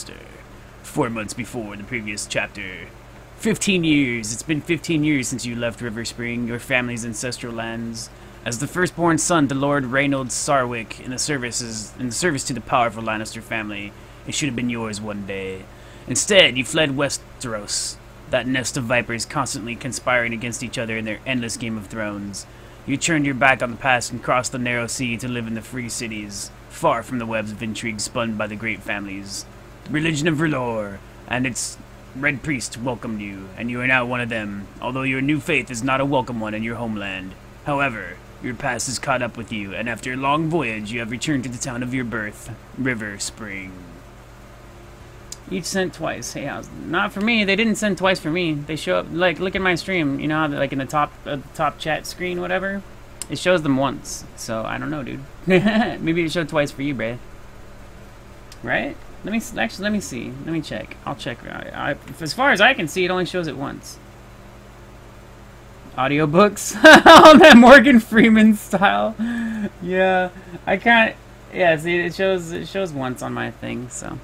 Alester. 4 months before the previous chapter. 15 years. It's been 15 years since you left River Spring, your family's ancestral lands. As the firstborn son to Lord Reynold Sarwick in the service to the powerful Lannister family, it should have been yours one day. Instead, you fled Westeros, that nest of vipers constantly conspiring against each other in their endless Game of Thrones. You turned your back on the past and crossed the narrow sea to live in the free cities, far from the webs of intrigue spun by the great families. The religion of R'hllor and its Red Priest welcomed you, and you are now one of them, although your new faith is not a welcome one in your homeland. However, your past has caught up with you, and after a long voyage, you have returned to the town of your birth, River Spring. Each sent twice. Hey, not for me. They didn't send twice for me. They show up, like, look at my stream. You know how, like, in the top chat screen, whatever? It shows them once. So, I don't know, dude. Maybe it showed twice for you, Bray. Right? Let me see. Let me check. I'll check. As far as I can see, it only shows it once. Audiobooks? Oh, that Morgan Freeman style. Yeah, I can't. Yeah, see, it shows once on my thing. So,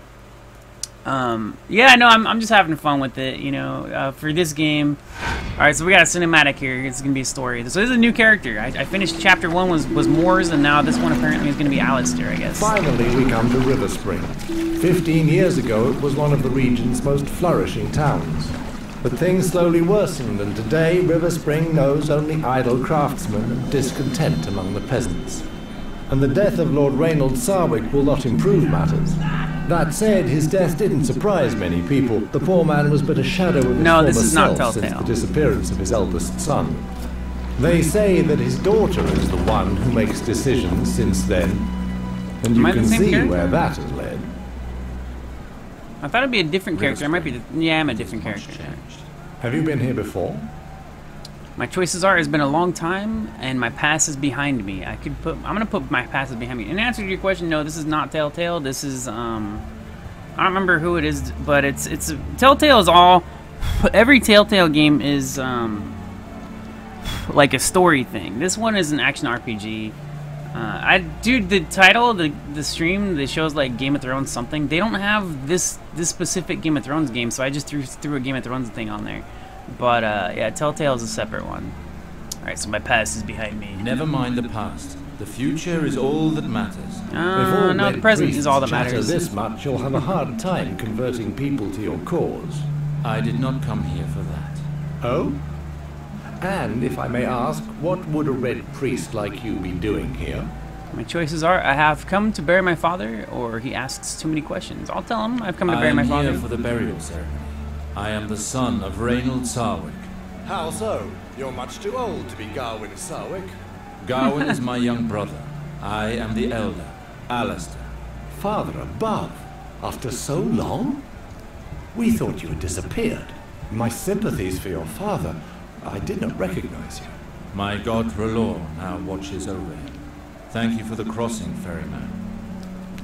yeah, no, I'm just having fun with it. You know, for this game. All right, so we got a cinematic here. It's gonna be a story. So this is a new character. I finished chapter 1 was Moors, and now this one apparently is gonna be Alester, I guess. Finally, we come to River Spring. 15 years ago, it was one of the region's most flourishing towns. But things slowly worsened, and today River Spring knows only idle craftsmen and discontent among the peasants. And the death of Lord Reynold Sarwick will not improve matters. That said, his death didn't surprise many people. The poor man was but a shadow of his former self since the disappearance of his eldest son. They say that his daughter is the one who makes decisions since then, and you can see where that has led. I thought it'd be a different character. I might be. Yeah, I'm a different character. Have you been here before? My choices are: it's been a long time, and my past is behind me. I'm gonna put my past is behind me. In answer to your question, no, this is not Telltale. This is I don't remember who it is, but it's Telltale is all. Every Telltale game is like a story thing. This one is an action RPG. Dude, the title, the stream, the show's like Game of Thrones something. They don't have this specific Game of Thrones game, so I just threw a Game of Thrones thing on there. But yeah, Telltale is a separate one. All right, so my past is behind me. Never mind the past. The future is all that matters. No, the present is all that matters. This much, you'll have a hard time converting people to your cause. I did not come here for that. Oh? And, if I may ask, what would a red priest like you be doing here? My choices are, I have come to bury my father, or he asks too many questions. I'll tell him I've come to bury my father. I am here for the burial ceremony. I am the son of Reynold Sarwick. How so? You're much too old to be Garwin Sarwick. Garwin is my young brother. I am the elder, Alester. Father above, after so long? We thought you had disappeared. My sympathies for your father. I did not recognize you. My god R'hllor now watches over him. Thank you for the crossing, ferryman.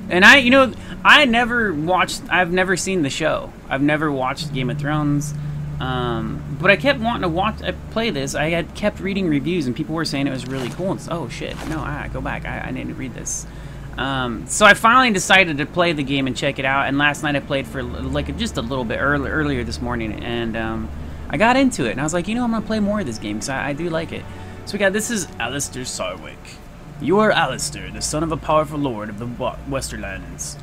And I've never seen the show. I've never watched Game of Thrones. But I kept wanting to play this. I had kept reading reviews, and people were saying it was really cool. And oh shit, no, go back. I need to read this. So I finally decided to play the game and check it out. And last night I played for like just a little bit earlier this morning, and I got into it. And I was like, I'm gonna play more of this game because I do like it. So this is Alester Sarwick. You are Alester, the son of a powerful lord of the Westerlands.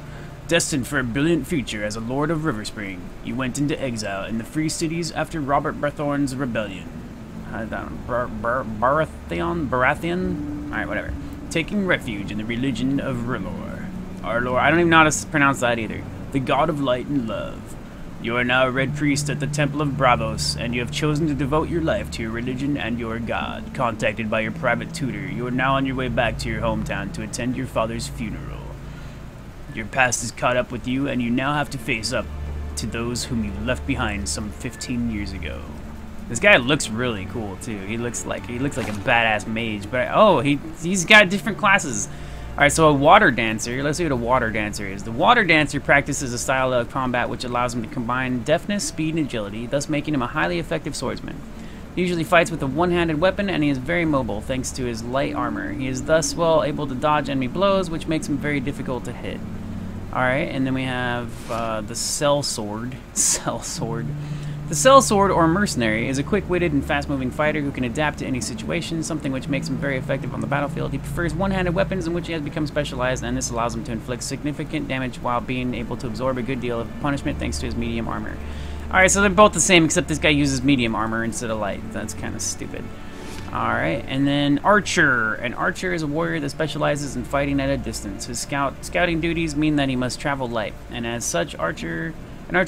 Destined for a brilliant future as a lord of River Spring, you went into exile in the Free Cities after Robert Baratheon's rebellion. Baratheon? Alright, whatever. Taking refuge in the religion of R'hllor. Our lord, I don't even know how to pronounce that either. The god of light and love. You are now a red priest at the Temple of Bravos, and you have chosen to devote your life to your religion and your god. Contacted by your private tutor, you are now on your way back to your hometown to attend your father's funeral. Your past is caught up with you, and you now have to face up to those whom you left behind some 15 years ago. This guy looks really cool too. He looks like a badass mage, but he's got different classes. Alright, so a water dancer. Let's see what a water dancer is. The water dancer practices a style of combat which allows him to combine deftness, speed, and agility, thus making him a highly effective swordsman. He usually fights with a one-handed weapon, and he is very mobile thanks to his light armor. He is thus well able to dodge enemy blows, which makes him very difficult to hit. Alright, and then we have the Cell Sword. Cell Sword. The Cell Sword, or Mercenary, is a quick-witted and fast-moving fighter who can adapt to any situation, something which makes him very effective on the battlefield. He prefers one-handed weapons in which he has become specialized, and this allows him to inflict significant damage while being able to absorb a good deal of punishment thanks to his medium armor. Alright, so they're both the same, except this guy uses medium armor instead of light. That's kind of stupid. Alright, and then Archer. An Archer is a warrior that specializes in fighting at a distance. His scouting duties mean that he must travel light, and as such, an Archer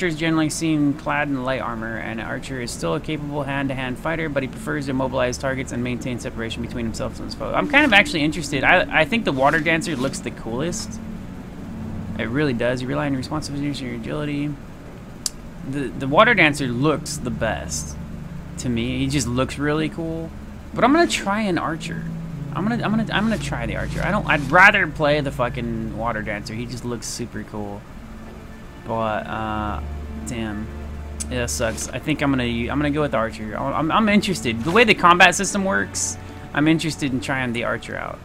is generally seen clad in light armor. An Archer is still a capable hand-to-hand fighter, but he prefers to immobilize targets and maintain separation between himself and his foe. I'm kind of actually interested. I think the Water Dancer looks the coolest. It really does. You rely on your responsiveness and your agility. The Water Dancer looks the best to me. He just looks really cool. But I'm gonna try an Archer. I'm gonna try the Archer. I'd rather play the fucking Water Dancer. He just looks super cool. But damn, yeah, that sucks. I think I'm gonna go with Archer. I'm interested. The way the combat system works, I'm interested in trying the Archer out.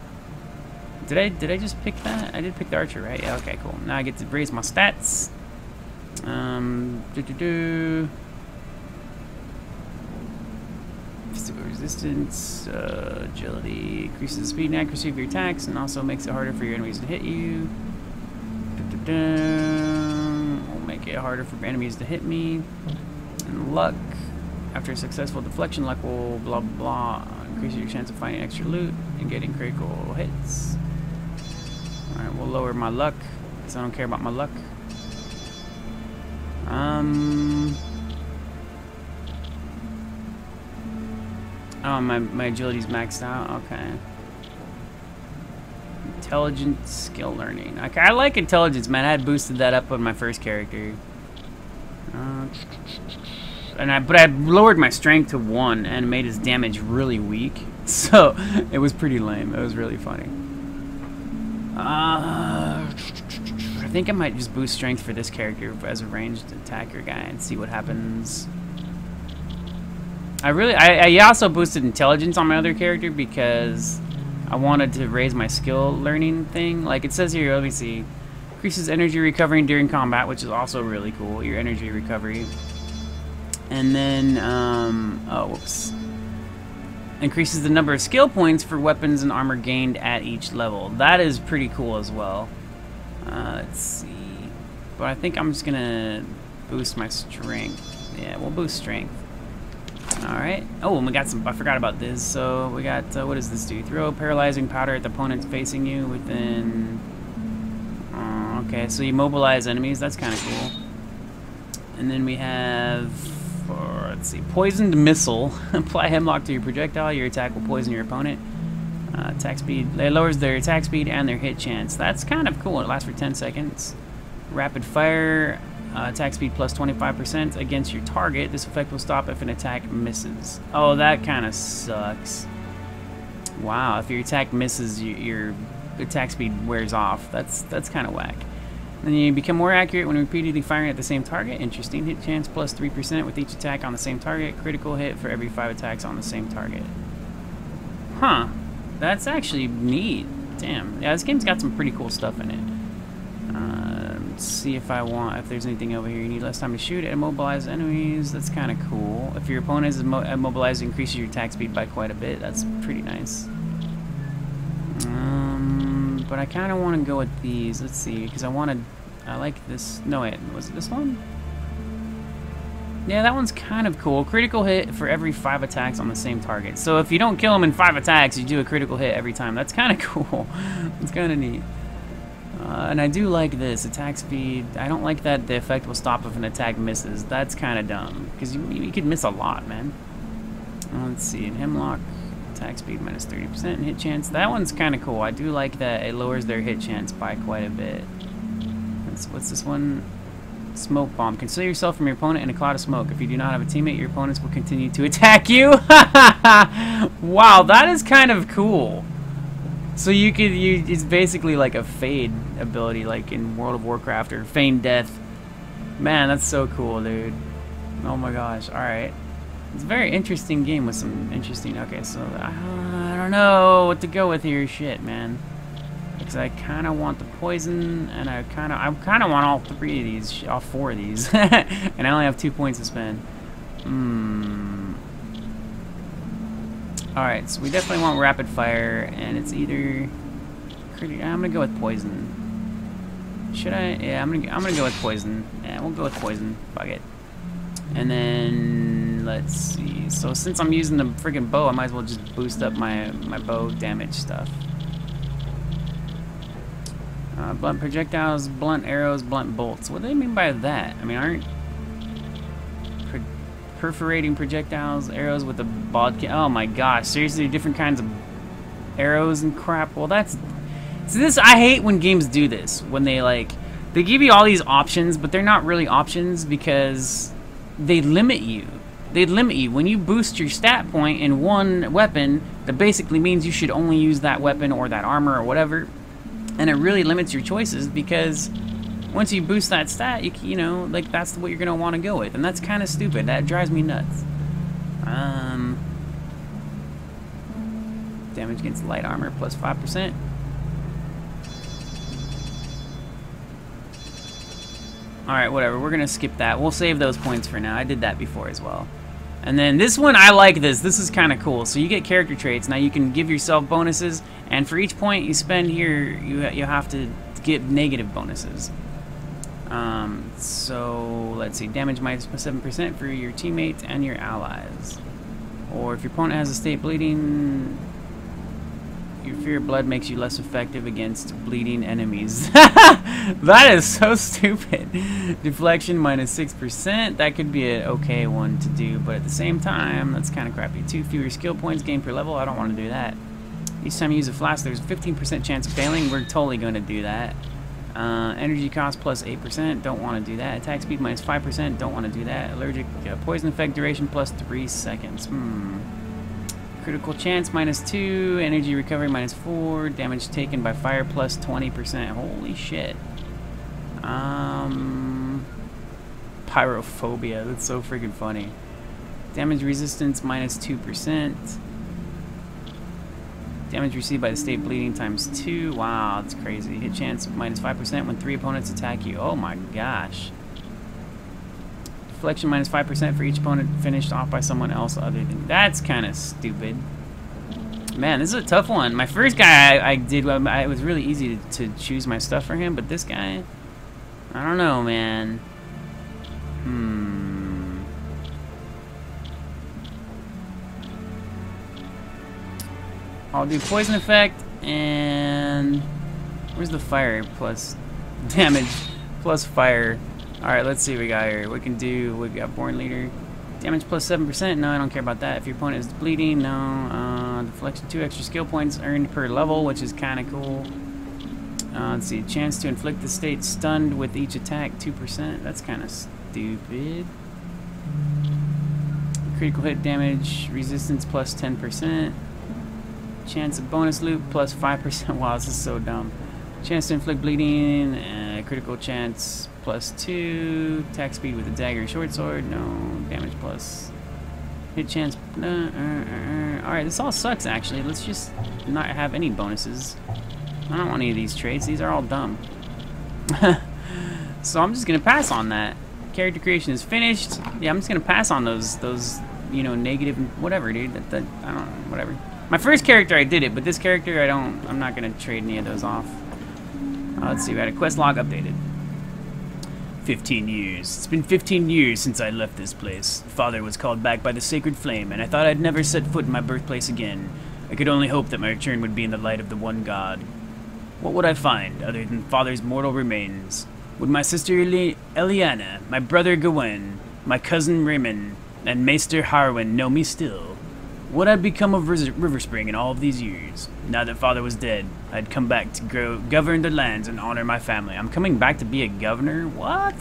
Did I just pick that? I did pick the Archer, right? Yeah. Okay, cool. Now I get to raise my stats. Physical resistance, agility, increases the speed and accuracy of your attacks, and also makes it harder for your enemies to hit you. Will make it harder for enemies to hit me. And luck, after a successful deflection, luck will blah blah blah increase your chance of finding extra loot and getting critical hits. All right, we'll lower my luck because I don't care about my luck. Oh, my agility's maxed out. Okay. Intelligence, skill learning. Okay, I like intelligence, man. I had boosted that up on my first character. But I lowered my strength to 1 and made his damage really weak. So it was pretty lame. It was really funny. I think I might just boost strength for this character as a ranged attacker guy and see what happens. I also boosted intelligence on my other character because I wanted to raise my skill learning thing. Like it says here, let me see. Increases energy recovery during combat, which is also really cool, your energy recovery. And then, oh, whoops. Increases the number of skill points for weapons and armor gained at each level. That is pretty cool as well. Let's see. But I think I'm just gonna boost my strength. Yeah, we'll boost strength. Alright. Oh, and we got some, I forgot about this. So we got, what does this do? Throw paralyzing powder at the opponent facing you within... okay, so you mobilize enemies. That's kind of cool. And then we have, let's see, poisoned missile. Apply hemlock to your projectile. Your attack will poison your opponent. Attack speed. It lowers their attack speed and their hit chance. That's kind of cool. It lasts for 10 seconds. Rapid fire. Attack speed plus 25% against your target. This effect will stop if an attack misses. Oh, that kind of sucks. Wow, if your attack misses, your attack speed wears off. That's kind of whack. Then you become more accurate when repeatedly firing at the same target. Interesting. Hit chance plus 3% with each attack on the same target. Critical hit for every 5 attacks on the same target. Huh. That's actually neat. Damn. Yeah, this game's got some pretty cool stuff in it. Let's see if there's anything over here. You need less time to shoot. Immobilize enemies. That's kind of cool. If your opponent is immobilized, it increases your attack speed by quite a bit. That's pretty nice. But I kind of want to go with these. Let's see, because I like this. No, wait, was it this one? Yeah, that one's kind of cool. Critical hit for every 5 attacks on the same target. So if you don't kill them in 5 attacks, you do a critical hit every time. That's kind of cool. It's kind of neat. And I do like this. Attack speed. I don't like that the effect will stop if an attack misses. That's kind of dumb. Because you could miss a lot, man. Let's see. In Hemlock, attack speed minus 30% and hit chance. That one's kind of cool. I do like that it lowers their hit chance by quite a bit. What's this one? Smoke bomb. Conceal yourself from your opponent in a cloud of smoke. If you do not have a teammate, your opponents will continue to attack you. Wow, that is kind of cool. So it's basically like a fade ability, like in World of Warcraft, or feign death. Man, that's so cool, dude. Oh my gosh. All right. It's a very interesting game with some interesting... Okay, so I don't know what to go with here. Shit, man. Because I kind of want the poison, and I kind of want all 3 of these, all 4 of these, and I only have 2 points to spend. All right, so we definitely want rapid fire, and it's either. I'm gonna go with poison. Should I? Yeah, I'm gonna go with poison. Yeah, we'll go with poison. Fuck it. And then let's see. So since I'm using the freaking bow, I might as well just boost up my bow damage stuff. Blunt projectiles, blunt arrows, blunt bolts. What do they mean by that? I mean, aren't perforating projectiles arrows with a bodkin? Oh my gosh! Seriously, different kinds of arrows and crap. Well, that's. So this, I hate when games do this, when they give you all these options, but they're not really options because they limit you. They limit you. When you boost your stat point in one weapon, that basically means you should only use that weapon or that armor or whatever, and it really limits your choices because once you boost that stat, you know, like that's what you're gonna want to go with, and that's kind of stupid. That drives me nuts. Damage against light armor plus 5%. Alright, whatever. We're going to skip that. We'll save those points for now. I did that before as well. And then this one, I like this. This is kind of cool. So you get character traits. Now you can give yourself bonuses. And for each point you spend here, you have to get negative bonuses. So let's see. Damage minus 7% for your teammates and your allies. Or if your opponent has a state bleeding, your fear of blood makes you less effective against bleeding enemies. That is so stupid. Deflection minus 6%. That could be an okay one to do, but at the same time, that's kind of crappy. 2 fewer skill points gained per level. I don't want to do that. Each time you use a flask, there's a 15% chance of failing. We're totally going to do that. Energy cost plus 8%. Don't want to do that. Attack speed minus 5%. Don't want to do that. Allergic poison effect duration plus 3 seconds. Critical chance minus 2, energy recovery minus 4, damage taken by fire plus 20%. Holy shit. Pyrophobia, that's so freaking funny. Damage resistance minus 2%. Damage received by the state bleeding times 2. Wow, that's crazy. Hit chance minus 5% when 3 opponents attack you. Oh my gosh. Deflection minus 5% for each opponent finished off by someone else other than... That's kind of stupid. Man, this is a tough one. My first guy I did... It was really easy to choose my stuff for him, but this guy... I don't know, man. I'll do poison effect, and... Where's the fire plus damage plus fire? Alright, let's see what we got here. We got Born Leader. Damage plus 7%. No, I don't care about that. If your opponent is bleeding, no. Deflection 2 extra skill points earned per level, which is kind of cool. Let's see. Chance to inflict the state stunned with each attack, 2%. That's kind of stupid. Critical hit damage, resistance plus 10%. Chance of bonus loop plus 5%. Wow, this is so dumb. Chance to inflict bleeding, critical chance plus 2. Attack speed with a dagger or short sword. No. Damage plus. Hit chance. Alright, this all sucks actually. Let's just not have any bonuses. I don't want any of these traits. These are all dumb. So I'm just gonna pass on that. Character creation is finished. Yeah, I'm just gonna pass on those you know, negative whatever, dude. I don't know, whatever. My first character I did it, but this character I'm not gonna trade any of those off. Let's see, we had a quest log updated. 15 years. It's been 15 years since I left this place. Father was called back by the sacred flame, and I thought I'd never set foot in my birthplace again. I could only hope that my return would be in the light of the one God. What would I find other than Father's mortal remains? Would my sister Eliana, my brother Gawain, my cousin Raymond, and Maester Harwin know me still? What had become of River Spring in all of these years? Now that Father was dead, I'd come back to govern the lands and honor my family. I'm coming back to be a governor? What?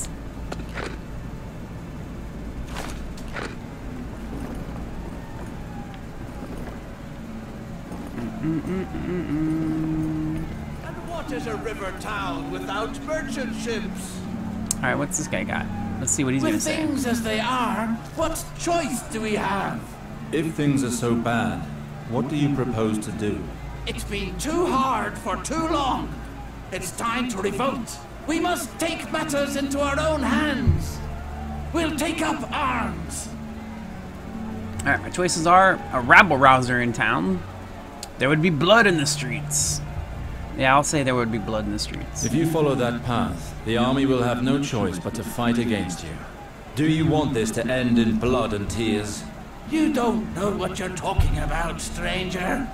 And what is a river town without merchant ships? Alright, what's this guy got? Let's see what he's gonna say. With things as they are, what choice do we have? If things are so bad, what do you propose to do? It's been too hard for too long. It's time to revolt. We must take matters into our own hands. We'll take up arms. Alright, my choices are a rabble-rouser in town. There would be blood in the streets. Yeah, I'll say there would be blood in the streets. If you follow that path, the army will have no choice but to fight against you. Do you want this to end in blood and tears? You don't know what you're talking about, stranger.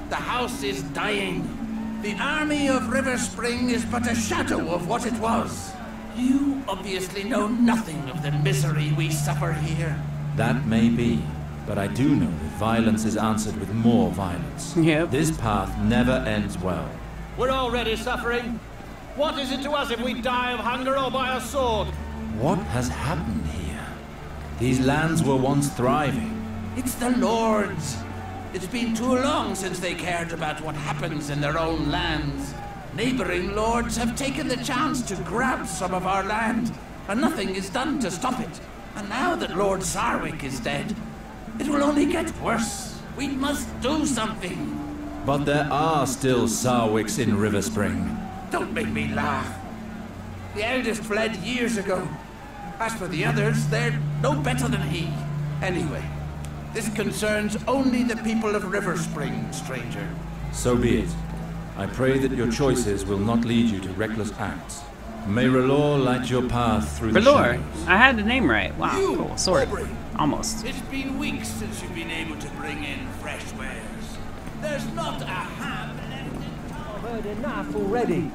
The house is dying. The army of River Spring is but a shadow of what it was. You obviously know nothing of the misery we suffer here. That may be, but I do know that violence is answered with more violence. Yep. This path never ends well. We're already suffering. What is it to us if we die of hunger or by a sword? What has happened here? These lands were once thriving. It's the lords. It's been too long since they cared about what happens in their own lands. Neighboring lords have taken the chance to grab some of our land, and nothing is done to stop it. And now that Lord Sarwick is dead, it will only get worse. We must do something. But there are still Sarwicks in River Spring. Don't make me laugh. The eldest fled years ago. As for the others, they're no better than he. Anyway, this concerns only the people of River Spring, stranger. So be it. I pray that your choices will not lead you to reckless acts. May R'hllor light your path through the R'hllor. shadows. I had the name right. Wow, You, cool. Sort of. Aubrey. Almost. It's been weeks since you've been able to bring in fresh wares. There's not a ham left in town. I've heard enough already.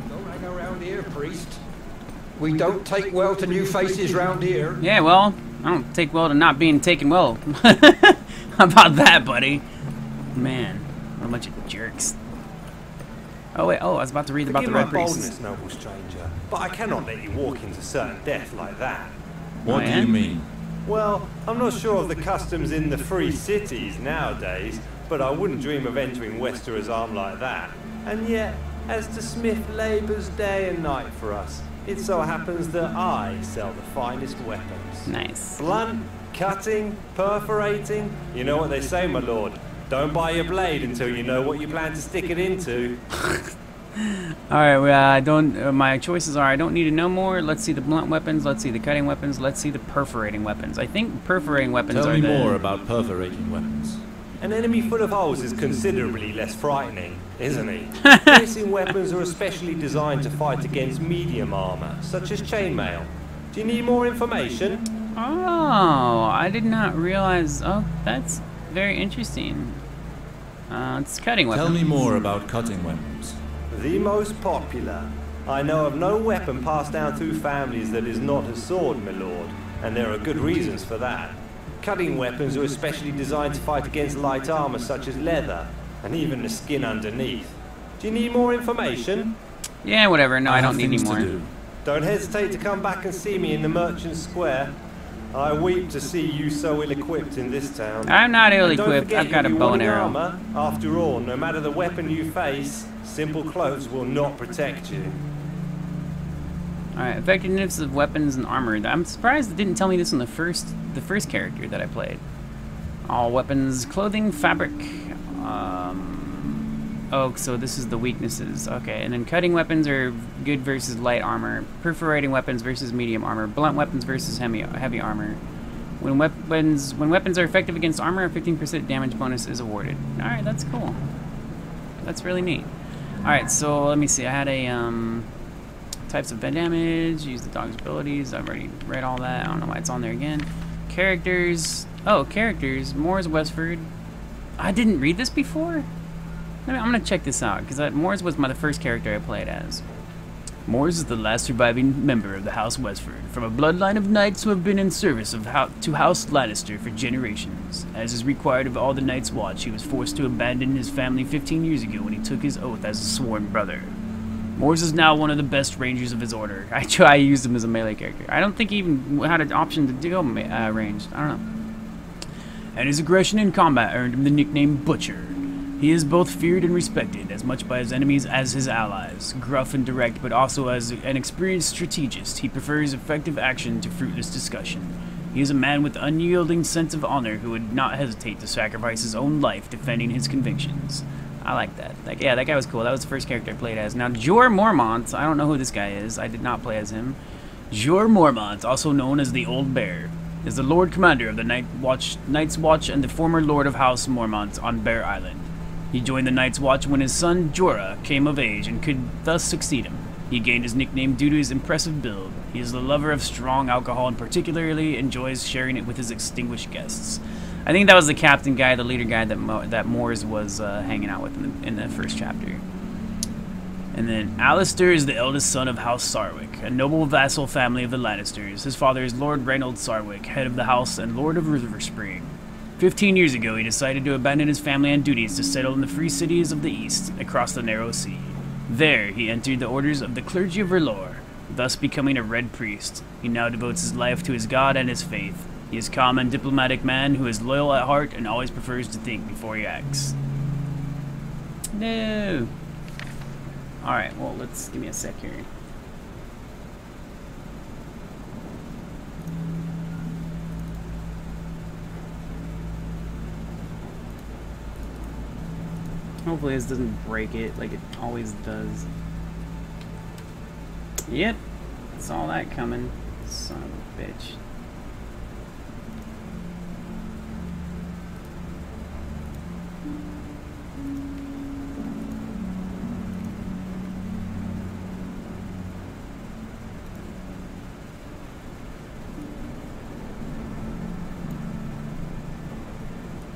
Don't hang around here, priest. We don't take well to new faces round here. Yeah, well, I don't take well to not being taken well. How about that, buddy? Man, what a bunch of jerks. Oh, wait, I was about to read about the Forgive Red my Priests. boldness, noble stranger, but I cannot let you walk into certain death like that. What Oh, do yeah? you mean? Well, I'm not sure of the customs in the free cities nowadays, but I wouldn't dream of entering Westerer's arm like that. And yet, as the smith labours day and night for us, it so happens that I sell the finest weapons. Nice. Blunt, cutting, perforating. You know what they say, my lord. Don't buy your blade until you know what you plan to stick it into. Alright, well, I don't. My choices are I don't need to know more. Let's see the blunt weapons. Let's see the cutting weapons. Let's see the perforating weapons. I think perforating weapons Tell are me the. more about perforating weapons. An enemy full of holes is considerably less frightening, isn't he? Piercing weapons are especially designed to fight against medium armor, such as chainmail. Do you need more information? Oh, I did not realize. Oh, that's very interesting. It's cutting weapons. Tell me more about cutting weapons. The most popular. I know of no weapon passed down through families that is not a sword, my lord, and there are good reasons for that. Cutting weapons are especially designed to fight against light armor such as leather, and even the skin underneath. Do you need more information? Yeah, whatever. No, I don't have need any things to more. do. Don't hesitate to come back and see me in the Merchant Square. I weep to see you so ill-equipped in this town. I'm not And don't ill-equipped. forget I've got a you'll be bow and wanting arrow. armor. After all, no matter the weapon you face, simple clothes will not protect you. Alright, effectiveness of weapons and armor. I'm surprised it didn't tell me this in the first character that I played. All weapons, clothing, fabric. Oh, so this is the weaknesses. Okay, and then cutting weapons are good versus light armor. Perforating weapons versus medium armor. Blunt weapons versus heavy armor. When weapons are effective against armor, a 15% damage bonus is awarded. Alright, that's cool. That's really neat. Alright, so let me see. I had a types of damage, use the dog's abilities. I've already read all that. I don't know why it's on there again. Characters. Oh, characters. Moore's Westford. I didn't read this before? I'm gonna check this out, because Moore's was the first character I played as. Moore's is the last surviving member of the House Westford, from a bloodline of knights who have been in service to House Lannister for generations. As is required of all the Night's Watch, he was forced to abandon his family 15 years ago when he took his oath as a sworn brother. Moore's is now one of the best rangers of his order. I used him as a melee character. I don't think he even had an option to go ranged. I don't know. And his aggression in combat earned him the nickname Butcher. He is both feared and respected, as much by his enemies as his allies. Gruff and direct, but also as an experienced strategist, he prefers effective action to fruitless discussion. He is a man with unyielding sense of honor who would not hesitate to sacrifice his own life defending his convictions. I like that. Yeah, that guy was cool. That was the first character I played as. Now, Jor Mormont, I don't know who this guy is. I did not play as him. Jor Mormont, also known as the Old Bear, is the Lord Commander of the Night's Watch and the former Lord of House Mormont on Bear Island. He joined the Night's Watch when his son, Jorah, came of age and could thus succeed him. He gained his nickname due to his impressive build. He is the lover of strong alcohol and particularly enjoys sharing it with his extinguished guests. I think that was the captain guy, the leader guy that Mors was hanging out with in the first chapter. And then Alester is the eldest son of House Sarwick, a noble vassal family of the Lannisters. His father is Lord Reynold Sarwick, head of the house and Lord of Riverspring. 15 years ago, he decided to abandon his family and duties to settle in the free cities of the East, across the narrow sea. There, he entered the orders of the clergy of R'hllor, thus becoming a Red Priest. He now devotes his life to his god and his faith. He is a calm and diplomatic man who is loyal at heart and always prefers to think before he acts. No. Alright, well, give me a sec here. Hopefully this doesn't break it like it always does. Yep, saw that coming. Son of a bitch.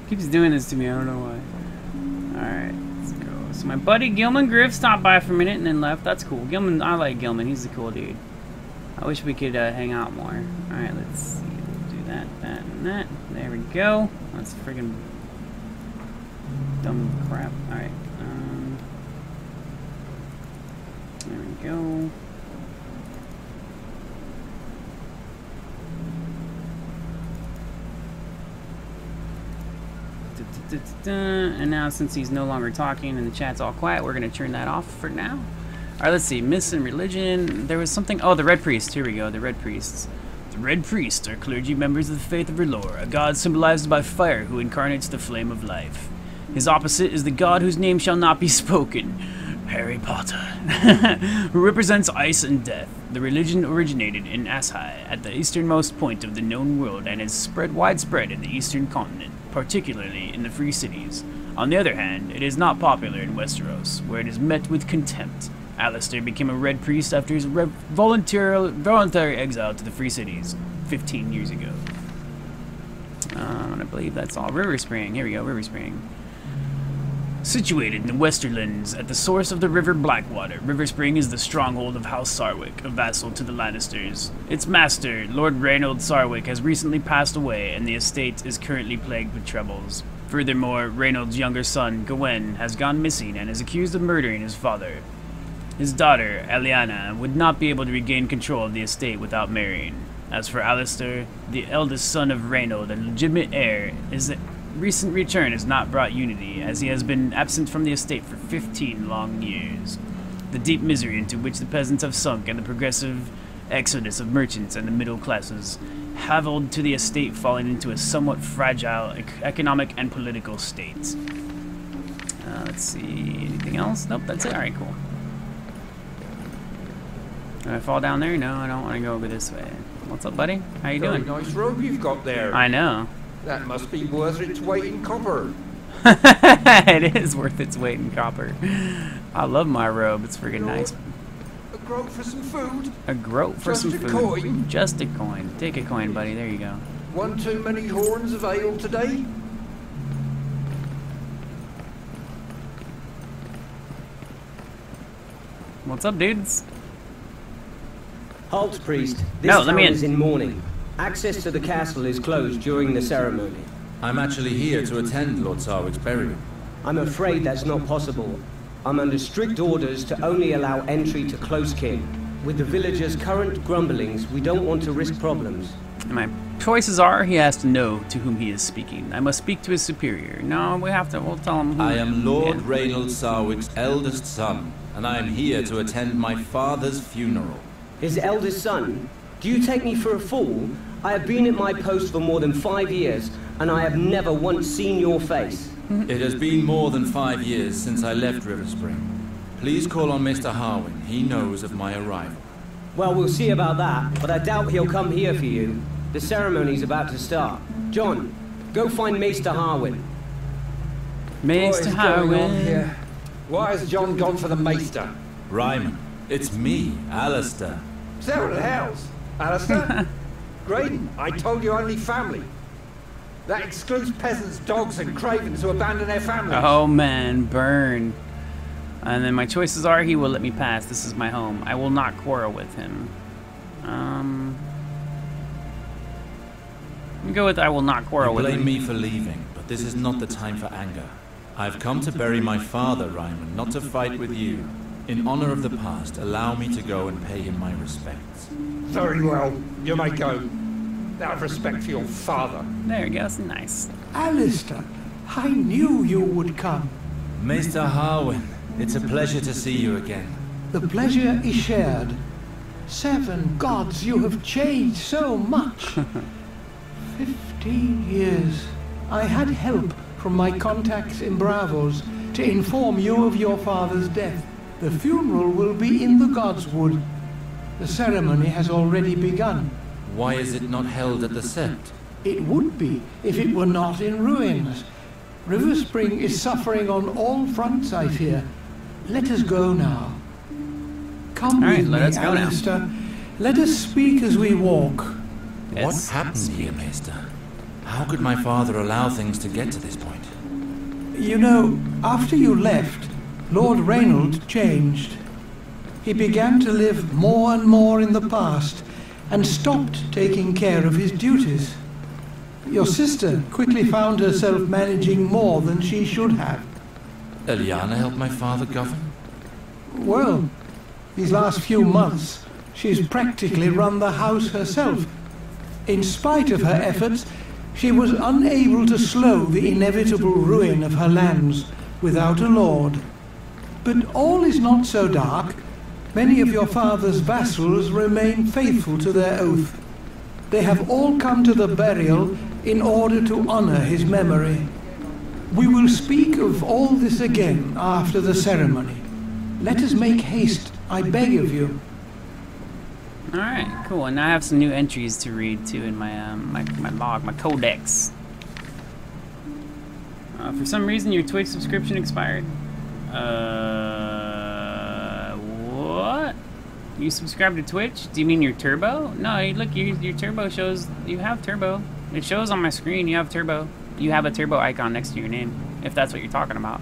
Keeps doing this to me, I don't know why. Alright, let's go. So my buddy Gilman Griff stopped by for a minute and then left. That's cool. Gilman, I like Gilman. He's a cool dude. I wish we could hang out more. Alright, let's see. We'll do that, that, and that. There we go. That's friggin' dumb crap. Alright. There we go. And now since he's no longer talking and the chat's all quiet, we're going to turn that off for now. Alright, let's see. Myths and religion. There was something. Oh, the Red Priest. Here we go. The Red Priests. The Red Priests are clergy members of the faith of R'hllor, a god symbolized by fire who incarnates the flame of life. His opposite is the god whose name shall not be spoken, Harry Potter, who represents ice and death. The religion originated in Ashai, at the easternmost point of the known world, and is spread widespread in the eastern continent, particularly in the free cities. On the other hand, it is not popular in Westeros, where it is met with contempt. Alester became a Red Priest after his voluntary exile to the free cities 15 years ago. I believe that's all. Riverspring. Here we go, Riverspring. Situated in the Westerlands at the source of the River Blackwater, Riverspring is the stronghold of House Sarwick, a vassal to the Lannisters. Its master, Lord Reynold Sarwick, has recently passed away, and the estate is currently plagued with troubles. Furthermore, Reynold's younger son, Gawain, has gone missing and is accused of murdering his father. His daughter, Eliana, would not be able to regain control of the estate without marrying. As for Alester, the eldest son of Reynold and legitimate heir, his recent return has not brought unity, as he has been absent from the estate for 15 long years. The deep misery into which the peasants have sunk and the progressive exodus of merchants and the middle classes have led to the estate falling into a somewhat fragile economic and political state. Let's see, anything else? Nope, that's it. Alright, cool. Do I fall down there? No, I don't want to go over this way. What's up, buddy? How you doing? Very nice robe you've got there. I know. That must be worth its weight in copper. It is worth its weight in copper. I love my robe. It's freaking nice. A groat for some food. A groat for some food. Just a coin. Just a coin. Take a coin, buddy. There you go. One too many horns of ale today? What's up, dudes? Halt, priest. This No, let me town in. is in mourning. Access to the castle is closed during the ceremony. I'm actually here to attend Lord Sarwick's burial. I'm afraid that's not possible. I'm under strict orders to only allow entry to close kin. With the villagers' current grumblings, we don't want to risk problems. And my choices are, he has to know to whom he is speaking. I must speak to his superior. No, we'll tell him who. I am Lord Reynold Sarwick's eldest son, and I am here to attend my father's funeral. His eldest son? Do you take me for a fool? I have been at my post for more than 5 years, and I have never once seen your face. It has been more than 5 years since I left River Spring. Please call on Mr. Harwin. He knows of my arrival. Well, we'll see about that, but I doubt he'll come here for you. The ceremony's about to start. John, go find Maester Harwin. Maester Harwin. Why has John gone for the Maester? Ryman, it's me, Alester. Several hells. Alester? Graydon, I told you only family. That excludes peasants, dogs, and cravens who abandon their families. Oh man, burn. And then my choices are: he will let me pass. This is my home. I will not quarrel with him. Let me go with I will not quarrel with him. Blame me for leaving, but this is not the time for anger. I've come to bury my father, Ryman, not to fight with you. In honor of the past, allow me to go and pay him my respects. Very well, you may go. Out of respect for your father. There we go. That's nice. Alester, I knew you would come. Maester Harwin, it's a pleasure to see you again. The pleasure is shared. 7 gods, you have changed so much. 15 years. I had help from my contacts in Bravos to inform you of your father's death. The funeral will be in the God's Wood. The ceremony has already begun. Why is it not held at the Sept? It would be if it were not in ruins. River Spring is suffering on all fronts, I fear. Let us go now. Come All right, with me, let us go now. Alester. Let us speak as we walk. What Yes. happened here, Maester? How could my father allow things to get to this point? You know, after you left, Lord Reynold changed. He began to live more and more in the past and stopped taking care of his duties. Your sister quickly found herself managing more than she should have. Eliana helped my father govern? Well, these last few months, she's practically run the house herself. In spite of her efforts, she was unable to slow the inevitable ruin of her lands without a lord. But all is not so dark. Many of your father's vassals remain faithful to their oath. They have all come to the burial in order to honor his memory. We will speak of all this again after the ceremony. Let us make haste, I beg of you. Alright, cool. And now I have some new entries to read too in my my log, my codex. For some reason your Twitch subscription expired. What? You subscribe to Twitch? Do you mean your Turbo? No, look, your Turbo shows you have Turbo. It shows on my screen you have Turbo. You have a Turbo icon next to your name, if that's what you're talking about.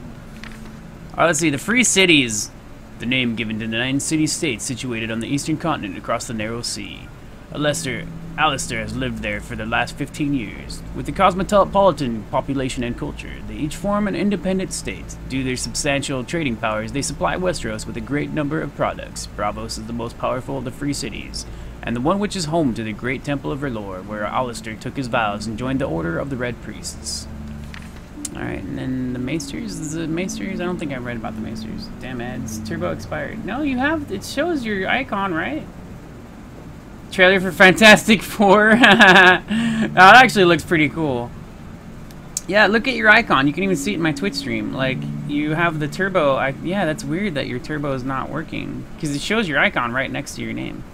Alright, let's see. The Free Cities. The name given to the 9 city-states situated on the eastern continent across the narrow sea. Alester has lived there for the last 15 years. With a cosmopolitan population and culture, they each form an independent state. Due to their substantial trading powers, they supply Westeros with a great number of products. Bravos is the most powerful of the free cities, and the one which is home to the great Temple of R'hllor, where Alester took his vows and joined the Order of the Red Priests. Alright, and then the Maesters, I don't think I read about the Maesters. Damn ads, Turbo expired. No, you have, it shows your icon, right? Trailer for Fantastic Four. That actually looks pretty cool. Yeah, look at your icon. You can even see it in my Twitch stream. Like, you have the Turbo. Yeah, that's weird that your Turbo is not working. Because it shows your icon right next to your name.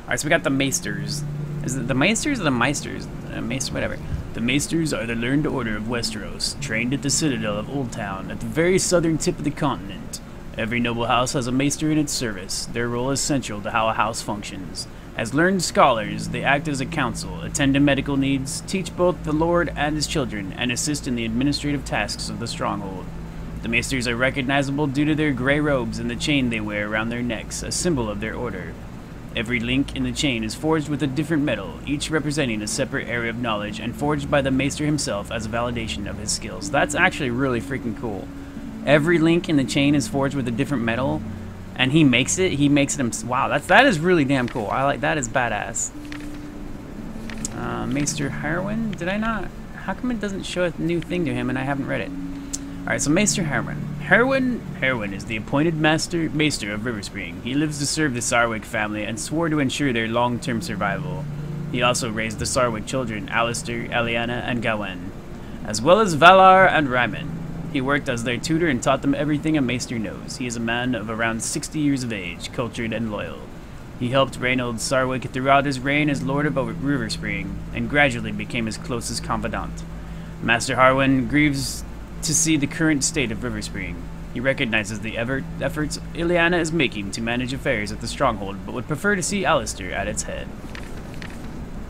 Alright, so we got the Maesters. Is it the Maesters or the Meisters? Maester, whatever. The Maesters are the learned order of Westeros, trained at the Citadel of Old Town, at the very southern tip of the continent. Every noble house has a Maester in its service. Their role is central to how a house functions. As learned scholars, they act as a council, attend to medical needs, teach both the Lord and his children, and assist in the administrative tasks of the stronghold. The Maesters are recognizable due to their gray robes and the chain they wear around their necks, a symbol of their order. Every link in the chain is forged with a different metal, each representing a separate area of knowledge, and forged by the Maester himself as a validation of his skills. That's actually really freaking cool. Every link in the chain is forged with a different metal, and he makes it himself. Wow, that is really damn cool. I like that. Is badass. Maester Harwin, did I not? How come it doesn't show a new thing to him and I haven't read it? Alright, so Maester Harwin. Herwin is the appointed maester of Riverspring. He lives to serve the Sarwick family and swore to ensure their long-term survival. He also raised the Sarwick children, Alester, Eliana, and Gawain, as well as Valar and Ryman. He worked as their tutor and taught them everything a maester knows. He is a man of around 60 years of age, cultured and loyal. He helped Reynold Sarwick throughout his reign as Lord of Riverspring, and gradually became his closest confidant. Master Harwin grieves to see the current state of Riverspring. He recognizes the efforts Ileana is making to manage affairs at the stronghold, but would prefer to see Alester at its head.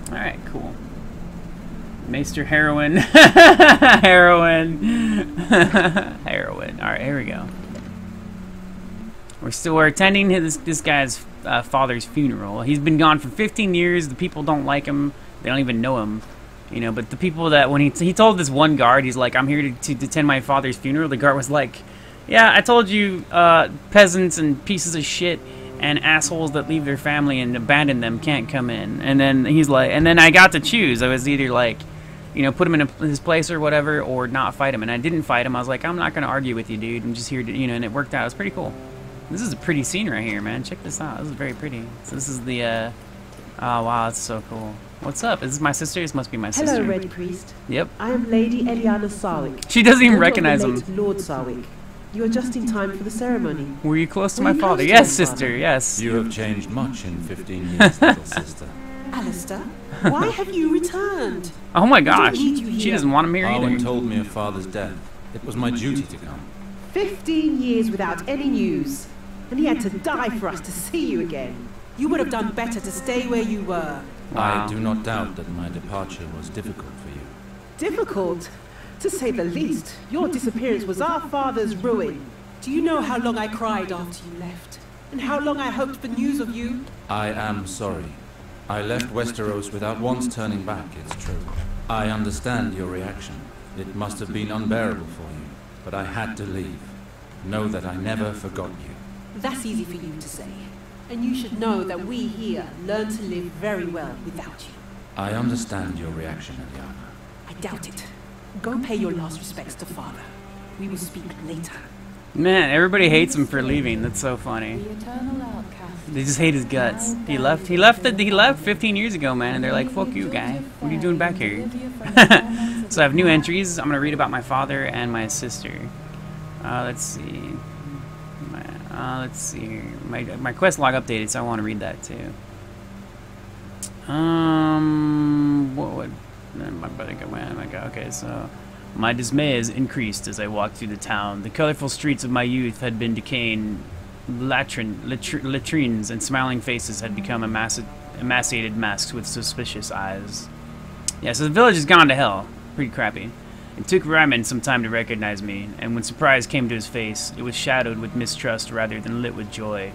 Alright, cool. Maester Heroin. Heroin. Heroin. Alright, here we go. We're attending this guy's father's funeral. He's been gone for 15 years. The people don't like him. They don't even know him. You know, but the people that, when he told this one guard, he's like, I'm here to attend my father's funeral. The guard was like, yeah, I told you, peasants and pieces of shit and assholes that leave their family and abandon them can't come in. And then he's like, and then I got to choose. I was either like, you know, put him in his place or whatever, or not fight him. And I didn't fight him. I was like, I'm not going to argue with you, dude. I'm just here to, you know, and it worked out. It was pretty cool. This is a pretty scene right here, man. Check this out. This is very pretty. So this is the, oh, wow, that's so cool. What's up? Is this my sister? This must be my sister. Hello, Red Priest. Yep. I am Lady Eliana Sarwick. She doesn't even recognize him. Lord Sarwick. You are just in time for the ceremony. Were you close to my father? Yes, sister, yes. You have changed much in 15 years, little sister. Alester, why have you returned? Oh my gosh. She doesn't want him here either. Arwen told me of father's death. It was my duty to come. 15 years without any news. And he had to die for us to see you again. You would have done better to stay where you were. Wow. I do not doubt that my departure was difficult for you. Difficult? To say the least. Your disappearance was our father's ruin. Do you know how long I cried after you left? And how long I hoped for news of you? I am sorry. I left Westeros without once turning back, it's true. I understand your reaction. It must have been unbearable for you. But I had to leave. Know that I never forgot you. That's easy for you to say. And you should know that we here learn to live very well without you. I understand your reaction, Eliana. I doubt it. Go pay your last respects to father. We will speak later. Man, everybody hates him for leaving. That's so funny. They just hate his guts. He left 15 years ago, man, and they're like, fuck you, guy. What are you doing back here? So I have new entries. I'm going to read about my father and my sister. Let's see. Let's see here. My quest log updated, so I want to read that too. Okay, so my dismay has increased as I walked through the town. The colorful streets of my youth had been decaying. Latrines and smiling faces had become emaciated masks with suspicious eyes. Yeah, so the village has gone to hell. Pretty crappy. It took Ryman some time to recognize me, and when surprise came to his face, it was shadowed with mistrust rather than lit with joy.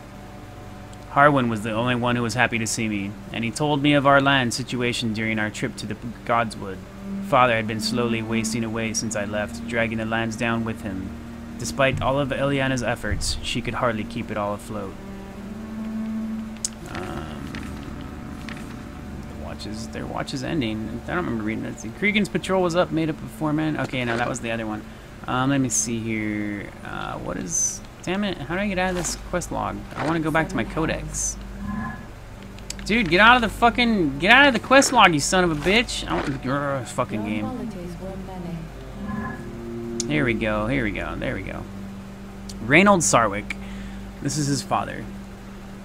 Harwin was the only one who was happy to see me, and he told me of our land situation during our trip to the Godswood. Father had been slowly wasting away since I left, dragging the lands down with him. Despite all of Eliana's efforts, she could hardly keep it all afloat. Their watch is ending. I don't remember reading that. Cregan's patrol was up, made up of 4 men. Okay, no, that was the other one. Let me see here. What is... Damn it, how do I get out of this quest log? I want to go back to my codex. Dude, get out of the fucking... Get out of the quest log, you son of a bitch. I want... fucking game. Here we go, here we go, there we go. Reynold Sarwick. This is his father.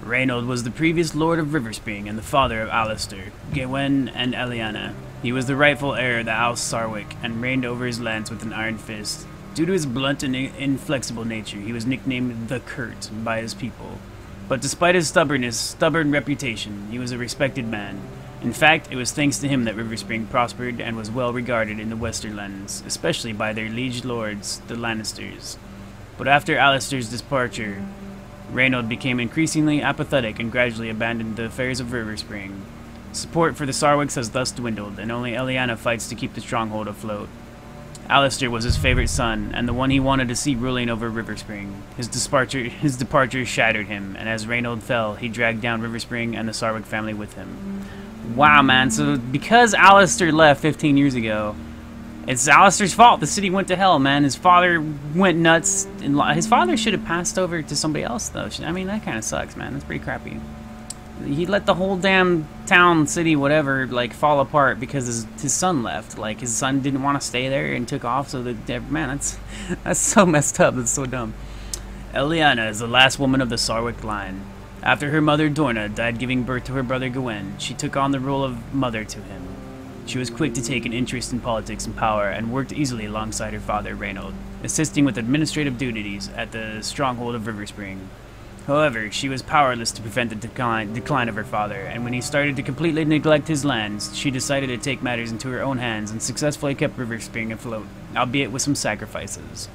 Reynold was the previous Lord of Riverspring and the father of Alester, Gawain, and Eliana. He was the rightful heir of the House Sarwick and reigned over his lands with an iron fist. Due to his blunt and inflexible nature, he was nicknamed the Curt by his people. But despite his stubborn reputation, he was a respected man. In fact, it was thanks to him that Riverspring prospered and was well regarded in the Westerlands, especially by their liege lords, the Lannisters. But after Alester's departure, Reynold became increasingly apathetic and gradually abandoned the affairs of Riverspring. Support for the Sarwicks has thus dwindled, and only Eliana fights to keep the stronghold afloat. Alester was his favorite son, and the one he wanted to see ruling over Riverspring. His departure shattered him, and as Reynold fell, he dragged down Riverspring and the Sarwick family with him. Wow, man, so because Alester left 15 years ago, It's Alister's fault. The city went to hell, man. His father went nuts. His father should have passed over to somebody else, though. I mean, that kind of sucks, man. That's pretty crappy. He let the whole damn town, city, whatever, like, fall apart because his son left. Like, his son didn't want to stay there and took off, so that, man, that's so messed up. That's so dumb. Eliana is the last woman of the Sarwick line. After her mother, Dorna, died giving birth to her brother Gawain, she took on the role of mother to him. She was quick to take an interest in politics and power and worked easily alongside her father, Reynold, assisting with administrative duties at the stronghold of Riverspring. However, she was powerless to prevent the decline of her father, and when he started to completely neglect his lands, she decided to take matters into her own hands and successfully kept Riverspring afloat, albeit with some sacrifices.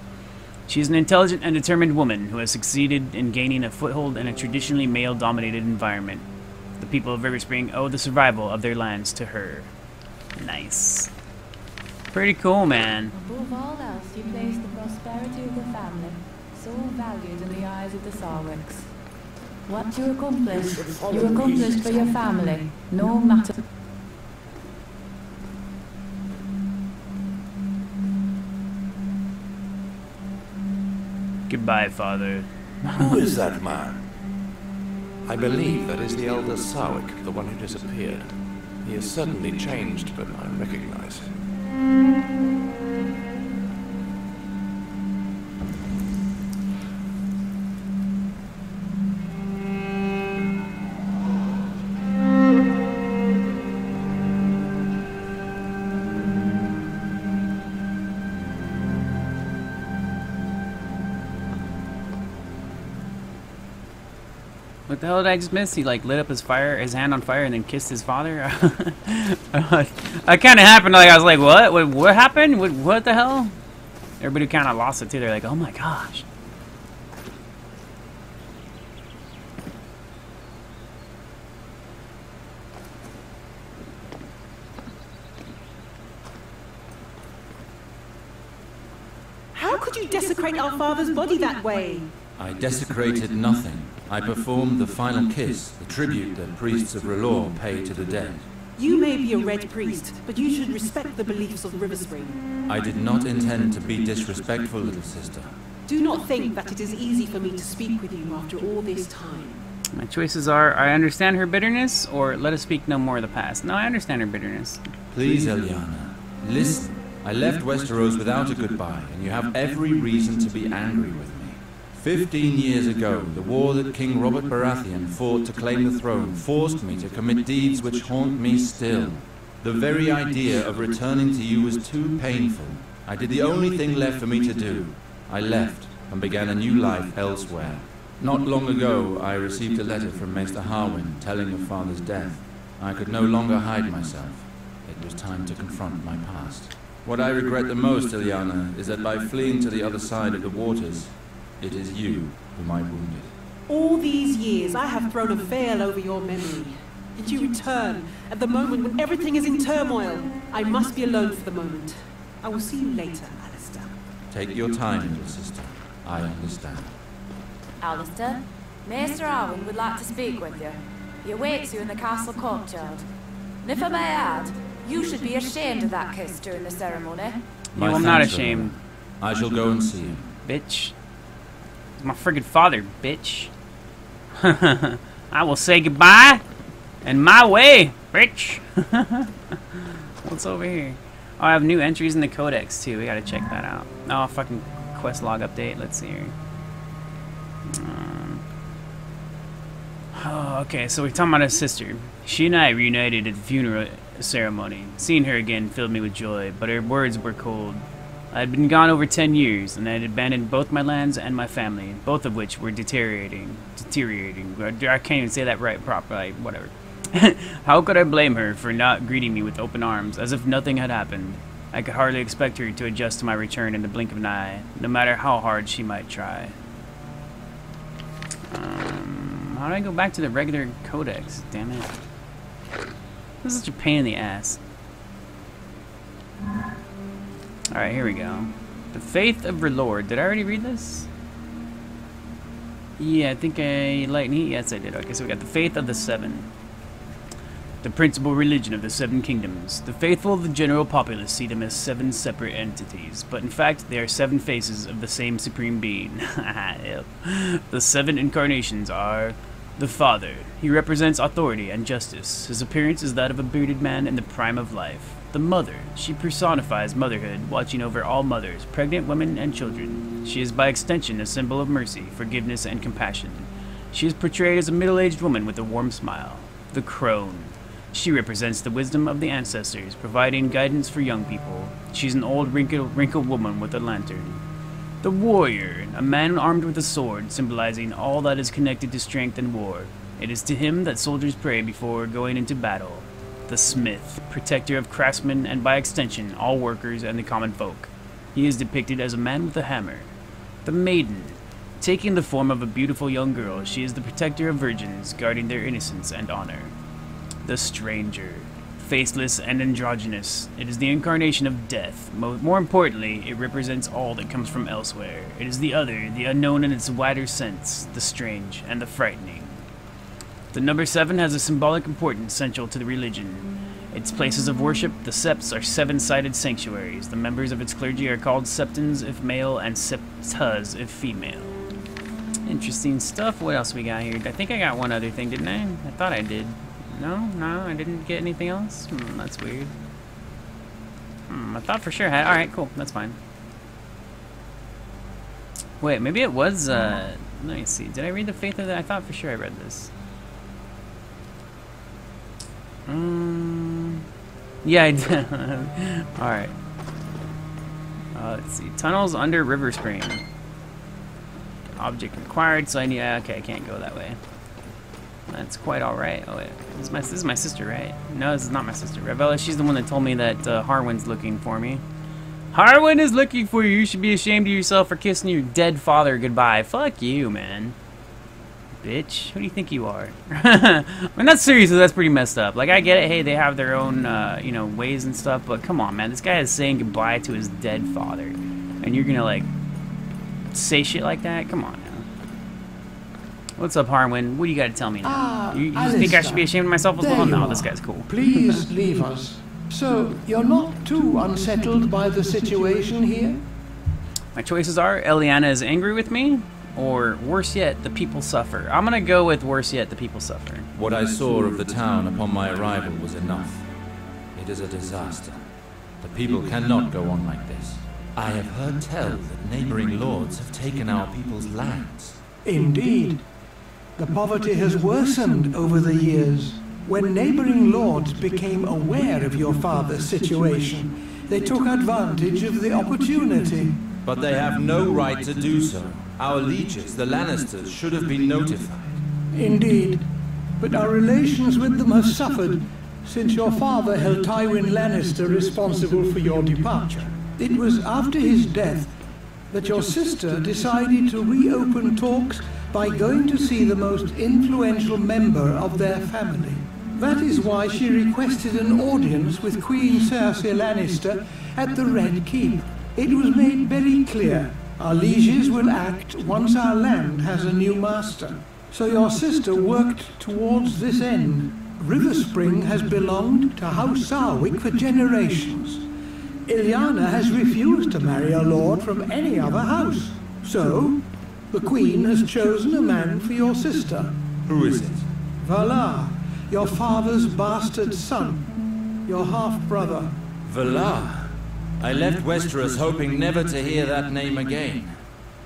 She is an intelligent and determined woman who has succeeded in gaining a foothold in a traditionally male-dominated environment. The people of Riverspring owe the survival of their lands to her. Nice. Pretty cool, man. Above all else, you place the prosperity of the family, so valued in the eyes of the Sarwicks. What you accomplished for your family, no matter... Goodbye, Father. Who is that man? I believe that is the elder Sarwick, the one who disappeared. He has certainly changed, but I recognize him. What the hell did I just miss? He like lit up his hand on fire and then kissed his father? That kind of happened. Like I was like, what happened? What the hell? Everybody kind of lost it too. They're like, oh my gosh. How could you desecrate our father's body that way? I desecrated nothing. I performed the final kiss, the tribute that priests of R'hllor pay to the dead. You may be a red priest, but you should respect the beliefs of Riverspring. I did not intend to be disrespectful, little sister. Do not think that it is easy for me to speak with you after all this time. My choices are, I understand her bitterness, or let us speak no more of the past. No, I understand her bitterness. Please, Eliana, listen. I left Westeros without a goodbye, and you have every reason to be angry with me. 15 years ago, the war that King Robert Baratheon fought to claim the throne forced me to commit deeds which haunt me still. The very idea of returning to you was too painful. I did the only thing left for me to do. I left and began a new life elsewhere. Not long ago, I received a letter from Maester Harwin telling of Father's death. I could no longer hide myself. It was time to confront my past. What I regret the most, Eliana, is that by fleeing to the other side of the waters, it is you whom I wounded. All these years I have thrown a veil over your memory. And you return at the moment when everything is in turmoil. I must be alone for the moment. I will see you later, Alester. Take your time, little sister. I understand. Alester, Maester Harwin would like to speak with you. He awaits you in the castle courtyard. And if I may add, you should be ashamed of that kiss during the ceremony. No, I'm not ashamed. I shall go and see him. Bitch. It's my friggin' father, bitch. I will say goodbye and my way, bitch. What's over here? Oh, I have new entries in the codex too. We gotta check that out. Oh, fucking quest log update. Let's see here. Oh, okay, so we're talking about his sister. She and I reunited at the funeral ceremony. Seeing her again filled me with joy, but her words were cold. I had been gone over 10 years, and I had abandoned both my lands and my family, both of which were deteriorating. I can't even say that right properly, whatever. How could I blame her for not greeting me with open arms, as if nothing had happened? I could hardly expect her to adjust to my return in the blink of an eye, no matter how hard she might try. How do I go back to the regular codex? Damn it. This is such a pain in the ass. Alright, here we go. The Faith of R'hllor. Did I already read this? Yeah, I think I... Light and Heat? Yes, I did. Okay, so we got the Faith of the Seven. the principal religion of the Seven Kingdoms. The faithful of the general populace see them as 7 separate entities, but in fact they are 7 faces of the same supreme being. Yep. The 7 incarnations are the Father. He represents authority and justice. His appearance is that of a bearded man in the prime of life. The Mother. She personifies motherhood, watching over all mothers, pregnant women, and children. She is by extension a symbol of mercy, forgiveness, and compassion. She is portrayed as a middle-aged woman with a warm smile. The Crone. She represents the wisdom of the ancestors, providing guidance for young people. She's an old, wrinkled woman with a lantern. The Warrior, a man armed with a sword, symbolizing all that is connected to strength and war. It is to him that soldiers pray before going into battle. The Smith, protector of craftsmen and by extension all workers and the common folk. He is depicted as a man with a hammer. The Maiden, taking the form of a beautiful young girl, she is the protector of virgins, guarding their innocence and honor. The Stranger, faceless and androgynous. It is the incarnation of death. More importantly, it represents all that comes from elsewhere. It is the other, the unknown in its wider sense, the strange and the frightening. The number 7 has a symbolic importance central to the religion. Its places of worship, the septs, are 7-sided sanctuaries. The members of its clergy are called septons if male and septas if female. Interesting stuff. What else we got here? I think I got one other thing, didn't I? I thought I did. No, I didn't get anything else? That's weird. I thought for sure I had. Alright, cool. That's fine. Wait, maybe it was, let me see. Did I read the Faith of the... I thought for sure I read this. Yeah, I did. Alright. Let's see. Tunnels under River Spring. Object required, so I need... Okay, I can't go that way. That's quite alright. Oh, wait. This is my sister, right? No, this is not my sister. Ravella, she's the one that told me that Harwin's looking for me. Harwin is looking for you. You should be ashamed of yourself for kissing your dead father goodbye. Fuck you, man. Bitch. Who do you think you are? I mean, that's seriously, that's pretty messed up. Like, I get it. Hey, they have their own, you know, ways and stuff. But come on, man. This guy is saying goodbye to his dead father. And you're gonna, like, say shit like that? Come on now. What's up, Harwin? What do you got to tell me now? You think I should be ashamed of myself as well? No, this guy's cool. Please leave us. So, you're not too unsettled by the situation here? My choices are Eliana is angry with me, or worse yet, the people suffer. I'm gonna go with worse yet, the people suffer. What I saw of the town upon my arrival was enough. It is a disaster. The people cannot go on like this. I have heard tell that neighboring lords have taken our people's lands. Indeed. The poverty has worsened over the years. When neighboring lords became aware of your father's situation, they took advantage of the opportunity. But they have no right to do so. Our lieges, the Lannisters, should have been notified. Indeed. But our relations with them have suffered since your father held Tywin Lannister responsible for your departure. It was after his death that your sister decided to reopen talks by going to see the most influential member of their family. That is why she requested an audience with Queen Cersei Lannister at the Red Keep. It was made very clear our lieges will act once our land has a new master. So your sister worked towards this end. River Spring has belonged to House Sarwick for generations. Ilyana has refused to marry a lord from any other house. So, the Queen has chosen a man for your sister. Who is it? Valar, your father's bastard son, your half-brother. Valar? I left Westeros hoping never to hear that name again.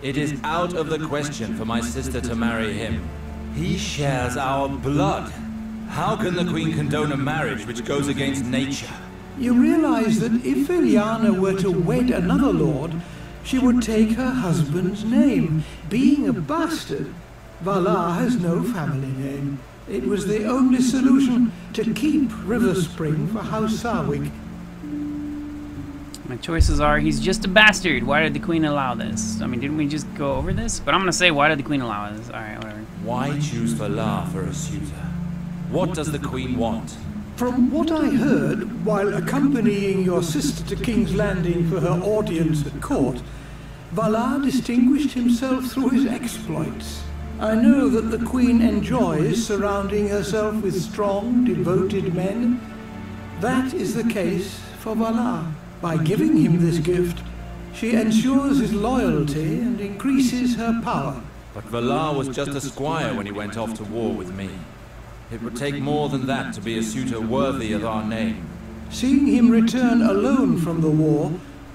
It is out of the question for my sister to marry him. He shares our blood. How can the Queen condone a marriage which goes against nature? You realize that if Ilyana were to wed another lord, she would take her husband's name. Being a bastard, Valar has no family name. It was the only solution to keep River Spring for House Sarwick. My choices are, he's just a bastard. Why did the Queen allow this? I mean, didn't we just go over this? But I'm gonna say, why did the Queen allow this? Alright, whatever. Why choose Valar for a suitor? What does the Queen want? From what I heard, while accompanying your sister to King's Landing for her audience at court, Valar distinguished himself through his exploits. I know that the Queen enjoys surrounding herself with strong, devoted men. That is the case for Valar. By giving him this gift, she ensures his loyalty and increases her power. But Valar was just a squire when he went off to war with me. It would take more than that to be a suitor worthy of our name. Seeing him return alone from the war,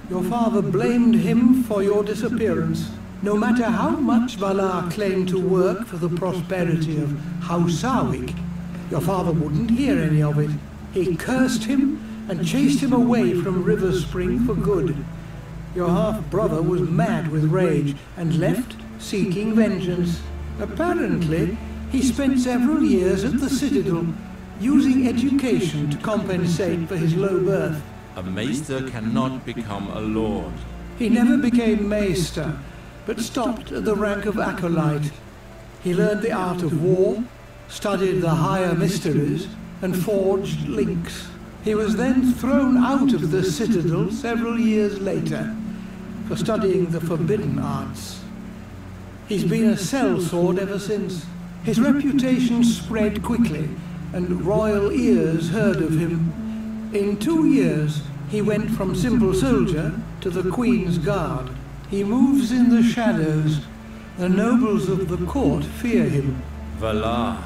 your father blamed him for your disappearance. No matter how much Valar claimed to work for the prosperity of House Sarwick, your father wouldn't hear any of it. He cursed him and chased him away from River Spring for good. Your half-brother was mad with rage and left seeking vengeance. Apparently, he spent several years at the Citadel, using education to compensate for his low birth. A maester cannot become a lord. He never became maester, but stopped at the rank of acolyte. He learned the art of war, studied the higher mysteries, and forged links. He was then thrown out of the Citadel several years later for studying the forbidden arts. He's been a sellsword ever since. His reputation spread quickly, and royal ears heard of him. In 2 years, he went from simple soldier to the Queen's Guard. He moves in the shadows. The nobles of the court fear him. Valar,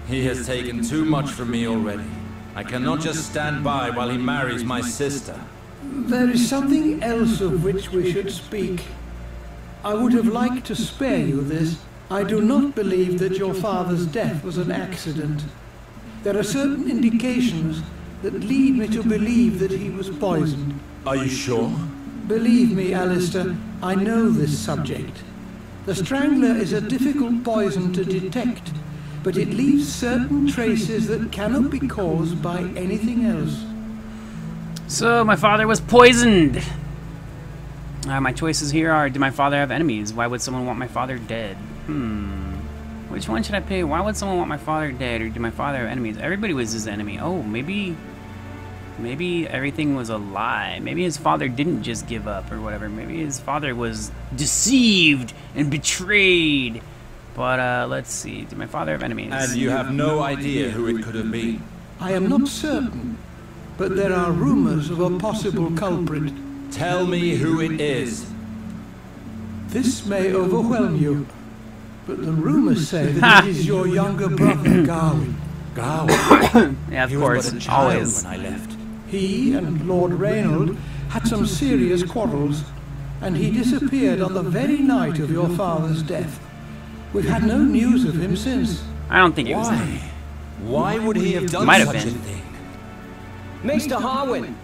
he has taken too much from me already. I cannot just stand by while he marries my sister. There is something else of which we should speak. I would have liked to spare you this. I do not believe that your father's death was an accident. There are certain indications that lead me to believe that he was poisoned. Are you sure? Believe me, Alester, I know this subject. The Strangler is a difficult poison to detect, but it leaves certain traces that cannot be caused by anything else. So, my father was poisoned! My choices here are, did my father have enemies? Why would someone want my father dead? Which one should I pick? Why would someone want my father dead, or did my father have enemies? Everybody was his enemy. Oh, maybe everything was a lie. Maybe his father didn't just give up or whatever. Maybe his father was deceived and betrayed. But, let's see. Did my father have enemies? And you have no idea who it could have been? I am not certain, but there are rumors of a possible culprit. Tell me who it is. This may overwhelm you, but the rumors say that it is your younger brother, Gawain. Gawain? Yeah, of he course, was but a child always. When I left. He and Lord Reynold had some serious quarrels, and he disappeared on the very night of your father's death. We've had no news of him since. I don't think it was. Why would he have done Might have such been. a thing? Maester Harwin,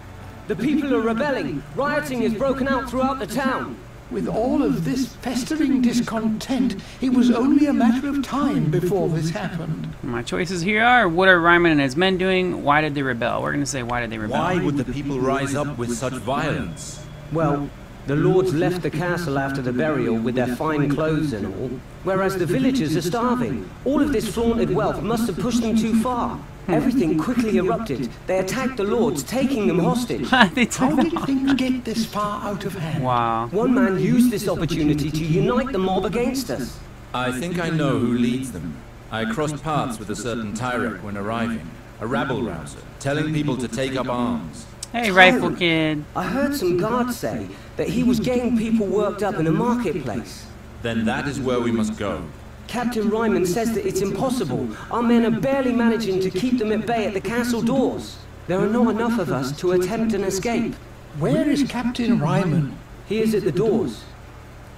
the people are rebelling. Rioting has broken out throughout the town. With all of this festering discontent, it was only a matter of time before this happened. My choices here are, what are Ryman and his men doing? Why did they rebel? We're going to say, why did they rebel? Why would the people rise up with such violence? Well, the lords left the castle after the burial with their fine clothes and all, whereas the villagers are starving. All of this flaunted wealth must have pushed them too far. Everything quickly erupted. They attacked the lords, taking them hostage. How did things get this far out of hand? Wow. One man used this opportunity to unite the mob against us. I think I know who leads them. I crossed paths with a certain Tyrek when arriving, a rabble-rouser, telling people to take up arms. Hey, Rifle Kid. I heard some guards say that he was getting people worked up in a marketplace. Then that is where we must go. Captain Ryman says that it's impossible. Our men are barely managing to keep them at bay at the castle doors. There are not enough of us to attempt an escape. Where is Captain Ryman? He is at the doors.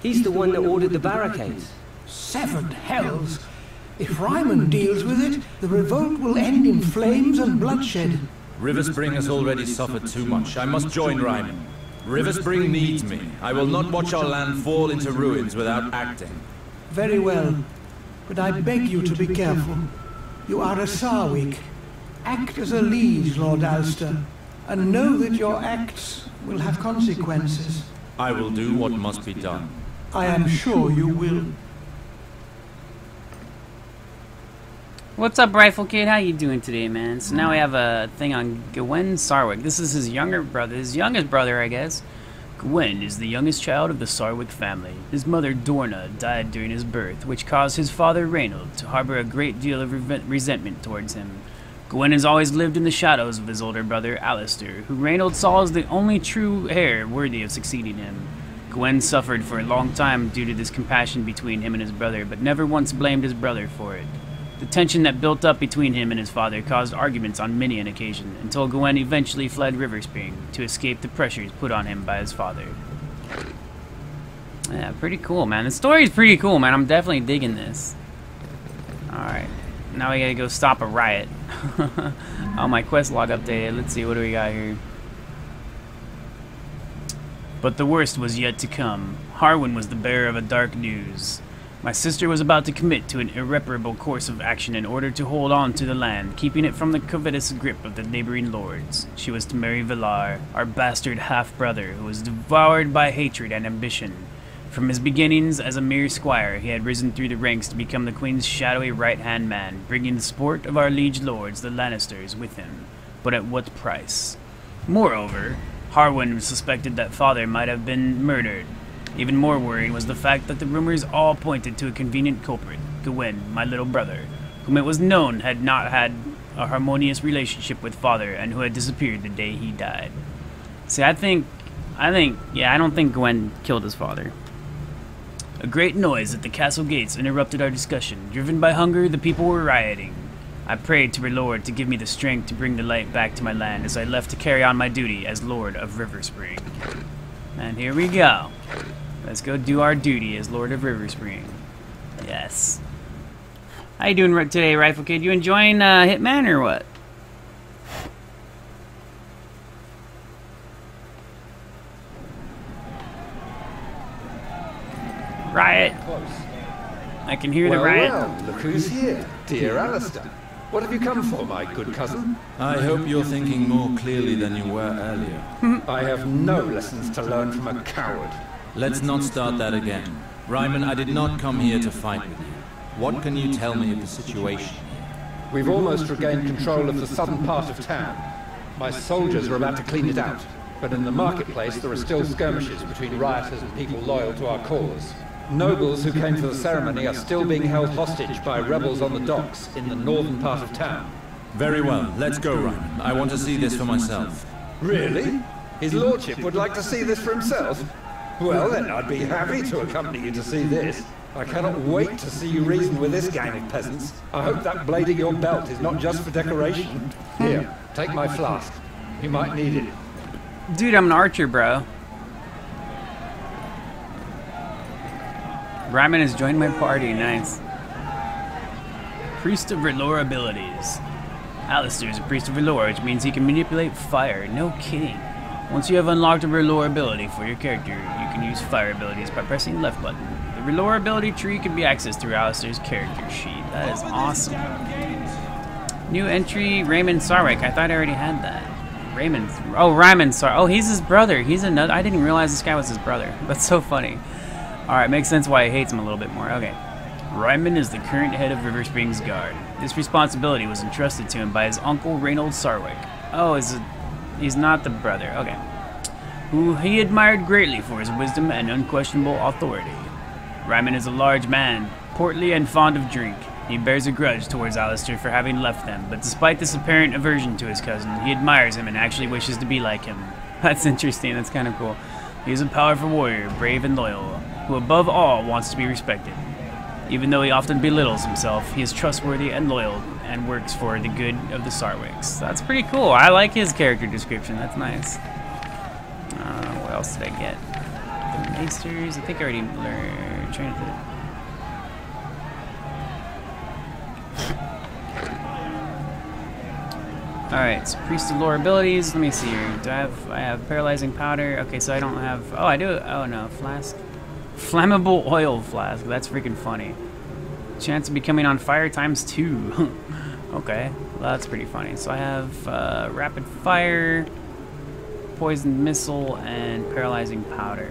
He's the one that ordered the barricades. 7 hells! If Ryman deals with it, the revolt will end in flames and bloodshed. River Spring has already suffered too much. I must join Ryman. River Spring needs me. I will not watch our land fall into ruins without acting. Very well. But I beg you to be careful. You are a Sarwick. Act as a liege, Lord Alester, and know that your acts will have consequences. I will do what must be done. I am sure you will. What's up, Rifle Kid? How you doing today, man? So now we have a thing on Gawain Sarwick. This is his younger brother, his youngest brother, I guess, Gwen is the youngest child of the Sarwick family. His mother, Dorna, died during his birth, which caused his father, Reynold, to harbor a great deal of resentment towards him. Gwen has always lived in the shadows of his older brother, Alester, who Reynold saw as the only true heir worthy of succeeding him. Gwen suffered for a long time due to this compassion between him and his brother, but never once blamed his brother for it. The tension that built up between him and his father caused arguments on many an occasion, until Gwen eventually fled River Spring to escape the pressures put on him by his father. Yeah, pretty cool, man. The story's pretty cool, man. I'm definitely digging this. Alright, now we gotta go stop a riot. Oh, my quest log updated. Let's see, what do we got here? But the worst was yet to come. Harwin was the bearer of a dark news. My sister was about to commit to an irreparable course of action in order to hold on to the land, keeping it from the covetous grip of the neighboring lords. She was to marry Villar, our bastard half-brother, who was devoured by hatred and ambition. From his beginnings as a mere squire, he had risen through the ranks to become the Queen's shadowy right-hand man, bringing the support of our liege lords, the Lannisters, with him. But at what price? Moreover, Harwin suspected that father might have been murdered. Even more worrying was the fact that the rumors all pointed to a convenient culprit, Gawain, my little brother, whom it was known had not had a harmonious relationship with father and who had disappeared the day he died. See, I don't think Gawain killed his father. A great noise at the castle gates interrupted our discussion. Driven by hunger, the people were rioting. I prayed to our Lord to give me the strength to bring the light back to my land as I left to carry on my duty as Lord of River Spring. And here we go. Let's go do our duty as Lord of River Spring. Yes. How you doing today, Rifle Kid? You enjoying Hitman or what? Riot. I can hear the riot. Well, look who's here. Dear Alester. What have you come for, my good cousin? I hope you're thinking more clearly than you were earlier. I have no lessons to learn from a coward. Let's not start that again. Ryman, I did not come here to fight with you. What can you tell me of the situation? We've almost regained control of the southern part of town. My soldiers are about to clean it out, but in the marketplace there are still skirmishes between rioters and people loyal to our cause. Nobles who came for the ceremony are still being held hostage by rebels on the docks in the northern part of town. Very well, let's go, Ryman. I want to see this for myself. Really? His lordship would like to see this for himself? Well then, I'd be happy to accompany you to see this. I cannot wait to see you reason with this gang of peasants. I hope that blade at your belt is not just for decoration. Here, take my flask. You might need it. Dude, I'm an archer, bro. Ryman has joined my party. Nice. Priest of Relore abilities. Alester is a priest of Relore, which means he can manipulate fire. No kidding. Once you have unlocked a Relore ability for your character, you can use fire abilities by pressing the left button. The Relore ability tree can be accessed through Alister's character sheet. That is awesome. New entry, Raymond Sarwick. I thought I already had that. Raymond Sarwick. Oh, he's his brother. He's another. I didn't realize this guy was his brother. That's so funny. Alright, makes sense why he hates him a little bit more. Okay. Ryman is the current head of River Springs Guard. This responsibility was entrusted to him by his uncle Reynold Sarwick. Oh, he's not the brother. Okay. Who he admired greatly for his wisdom and unquestionable authority. Ryman is a large man, portly and fond of drink. He bears a grudge towards Alester for having left them, but despite this apparent aversion to his cousin, he admires him and actually wishes to be like him. That's interesting. That's kind of cool. He is a powerful warrior, brave and loyal, who above all wants to be respected. Even though he often belittles himself, he is trustworthy and loyal and works for the good of the Sarwicks. That's pretty cool. I like his character description. That's nice. What else did I get? The Maesters. I think I already learned. Trying to. Alright, so Priest of Lore abilities. Let me see here. Do I have Paralyzing Powder? Okay, so I don't have. Oh, I do. Oh no, Flask. Flammable Oil Flask. That's freaking funny. Chance of becoming on fire ×2. Okay, well, that's pretty funny. So I have Rapid Fire, Poison Missile, and Paralyzing Powder.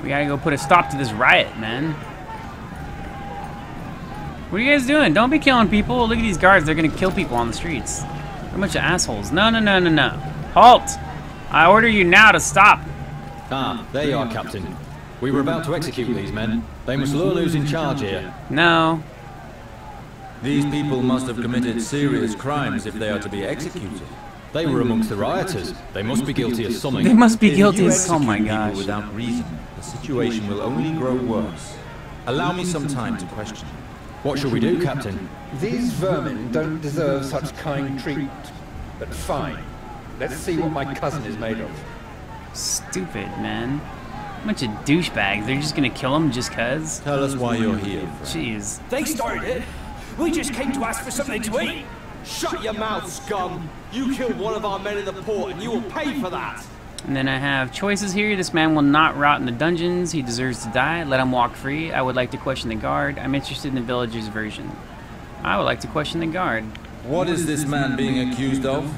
We gotta go put a stop to this riot, man. What are you guys doing? Don't be killing people. Look at these guards. They're gonna kill people on the streets. They're a bunch of assholes. No, no, no, no, no. Halt! I order you now to stop. Ah, there you are, Captain. We were about to execute these men. They must learn who's in charge here. No. These people must have committed serious crimes if they are to be executed. They were amongst the rioters. They must be guilty of something. They must be If guilty you of... Oh my execute gosh. people without reason, the situation will only grow worse. Allow me some time to question. What shall we do, Captain? These vermin don't deserve such kind treatment. But fine. Let's see what my cousin is made of. Stupid, man. Bunch of douchebags. They're just gonna kill him just cuz? Tell us why you're here, friend. Jeez. They started it. We just came to ask for something to eat. Shut your mouth, scum. You killed one of our men in the port and you will pay for that. And then I have choices here. This man will not rot in the dungeons. He deserves to die. Let him walk free. I would like to question the guard. I'm interested in the villager's version. I would like to question the guard. What is this man being accused of?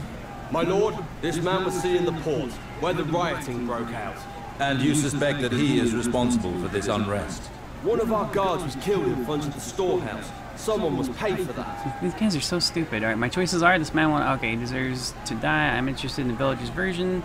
My lord, this man was seen in the port where the rioting broke out. And you suspect that he is responsible for this unrest? One of our guards was killed in front of the storehouse. Someone must pay for that. These guys are so stupid. Alright, my choices are this man will... Okay, he deserves to die. I'm interested in the villager's version.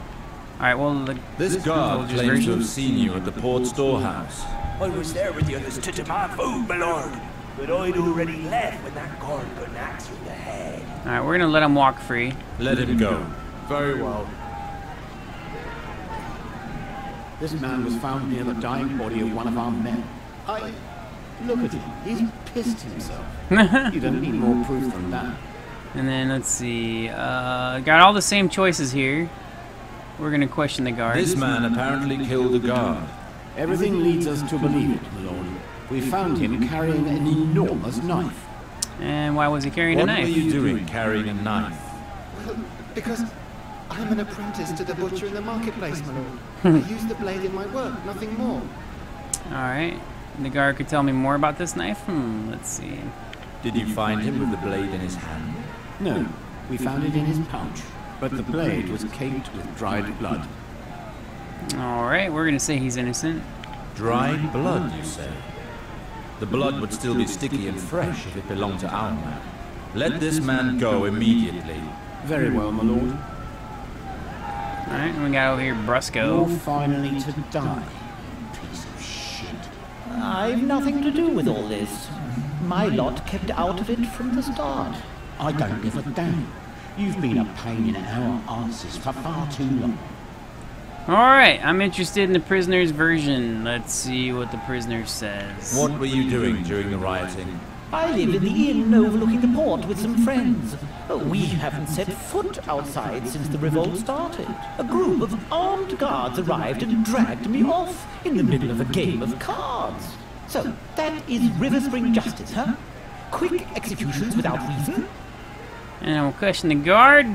Alright, well... This guard claims to have seen you at the port storehouse. I was there with the others to demand food, my lord. But I'd already left when that guard got an axe through the head. Alright, we're gonna let him walk free. Let him go. Very well. This man was found near the dying body of one of our men. Look at him. He's pissed himself. You don't need more proof than that. And then, let's see. Got all the same choices here. We're gonna question the guard. This man apparently killed a guard. Everything leads us to believe it, my lord. We found him carrying an enormous knife. And why was he carrying a knife? What were you doing carrying a knife? Well, because I'm an apprentice to the butcher in the marketplace, my lord. I use the blade in my work, nothing more. Alright. The guard could tell me more about this knife? Let's see. Did you find him with the blade in his hand? No, we found it in his pouch, but the blade was caked with dried blood. Alright, we're gonna say he's innocent. Dried blood, you say? The blood would still be sticky and fresh if it belonged to our man. Let this man go immediately. Very well, my lord. Alright, we got over here Brusco. You're finally to die. Piece of shit. I've nothing to do with all this. My lot kept out of it from the start. I don't give a damn. You've been a pain in our asses for far too long. Alright, I'm interested in the prisoner's version. Let's see what the prisoner says. What were you doing during the rioting? I live in the inn overlooking the port with some friends. We haven't set foot outside since the revolt started. A group of armed guards arrived and dragged me off in the middle of a game of cards. So, that is River Spring justice, huh? Quick executions without reason? And we'll question the guard.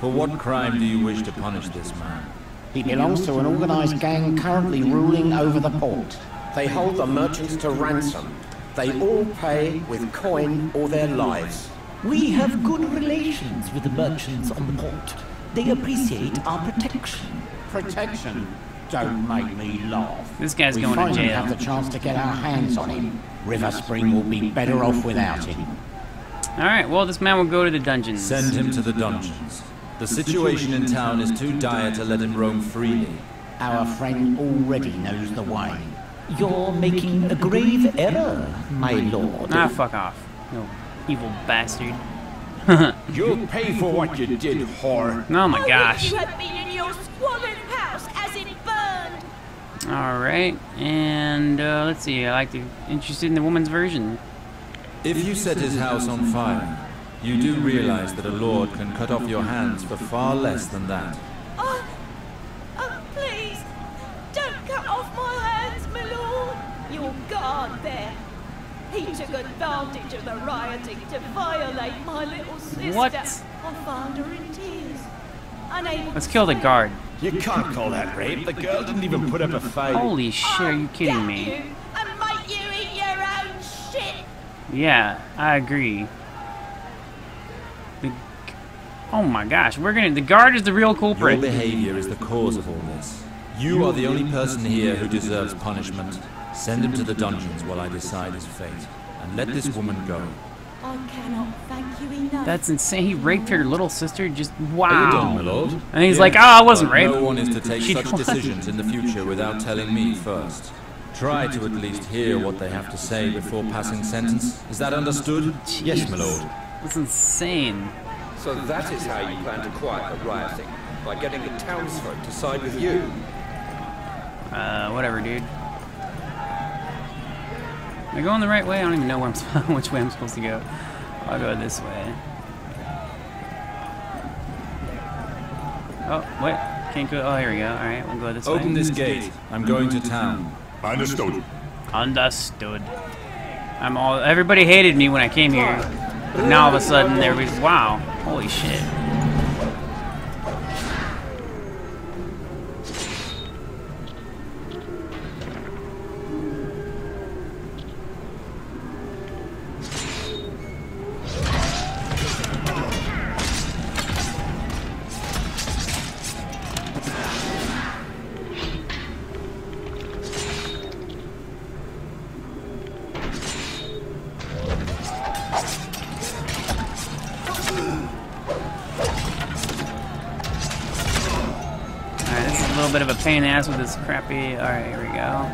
For what crime do you wish to punish this man? He belongs to an organized gang currently ruling over the port. They hold the merchants to ransom. They all pay with coin or their lives. We have good relations with the merchants on the port. They appreciate our protection. Protection? Don't make me laugh. This guy's we going to finally jail. have the chance to get our hands on him. River Spring will be better off without him. Alright, well, this man will go to the dungeons. Send him to the dungeons. The situation in town is too dire to let him roam freely. Our friend already knows the way. You're making a grave error, my lord. Ah, fuck off. You evil bastard. You'll pay for what you did, whore. Oh my gosh. You had been in your squalid house as it burned. Alright, and let's see, I like to interested in the woman's version. If you set his house on fire, you do realize that a lord can cut off your hands for far less than that. Oh, please, don't cut off my hands, my lord. Your guard there. He took advantage of the rioting to violate my little sister. What? I found her in tears. Unable Let's kill the guard. You can't call that rape. The girl didn't even put up a fight. Holy shit, are you kidding me? you and make you eat your own shit. Yeah, I agree. Oh my gosh, the guard is the real culprit. Your behavior is the cause of all this. You are the only person here who deserves punishment. Send him to the dungeons while I decide his fate. And let this woman go. I cannot thank you enough. That's insane. He raped her little sister. Just wow. Are you done, my lord? And he's like, oh, I wasn't raped. No one is to take such decisions in the future without telling me first. Try to at least hear what they have to say before passing sentence. Is that understood? Jeez. Yes, my lord. That's insane. So that is how you plan to quiet the rioting, by getting the townsfolk to side with you. Whatever, dude. Am I going the right way? I don't even know where I'm which way I'm supposed to go. I'll go this way. Oh, wait. Can't go. Oh, here we go. Alright, we'll go this way. Open this gate. I'm going to town. Understood. Understood. Everybody hated me when I came here. But now all of a sudden, everybody's, wow. Holy shit. A little bit of a pain in the ass with this crappy. Alright, here we go.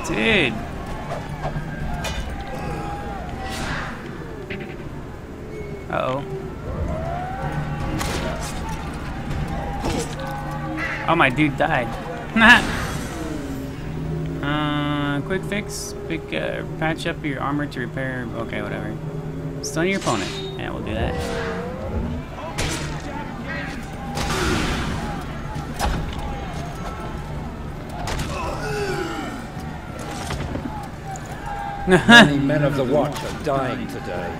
Dude. Uh-oh. Oh, my dude died. Quick fix. Patch up your armor to repair. Okay, whatever. Stun your opponent. Yeah, we'll do that. Many men of the Watch are dying today.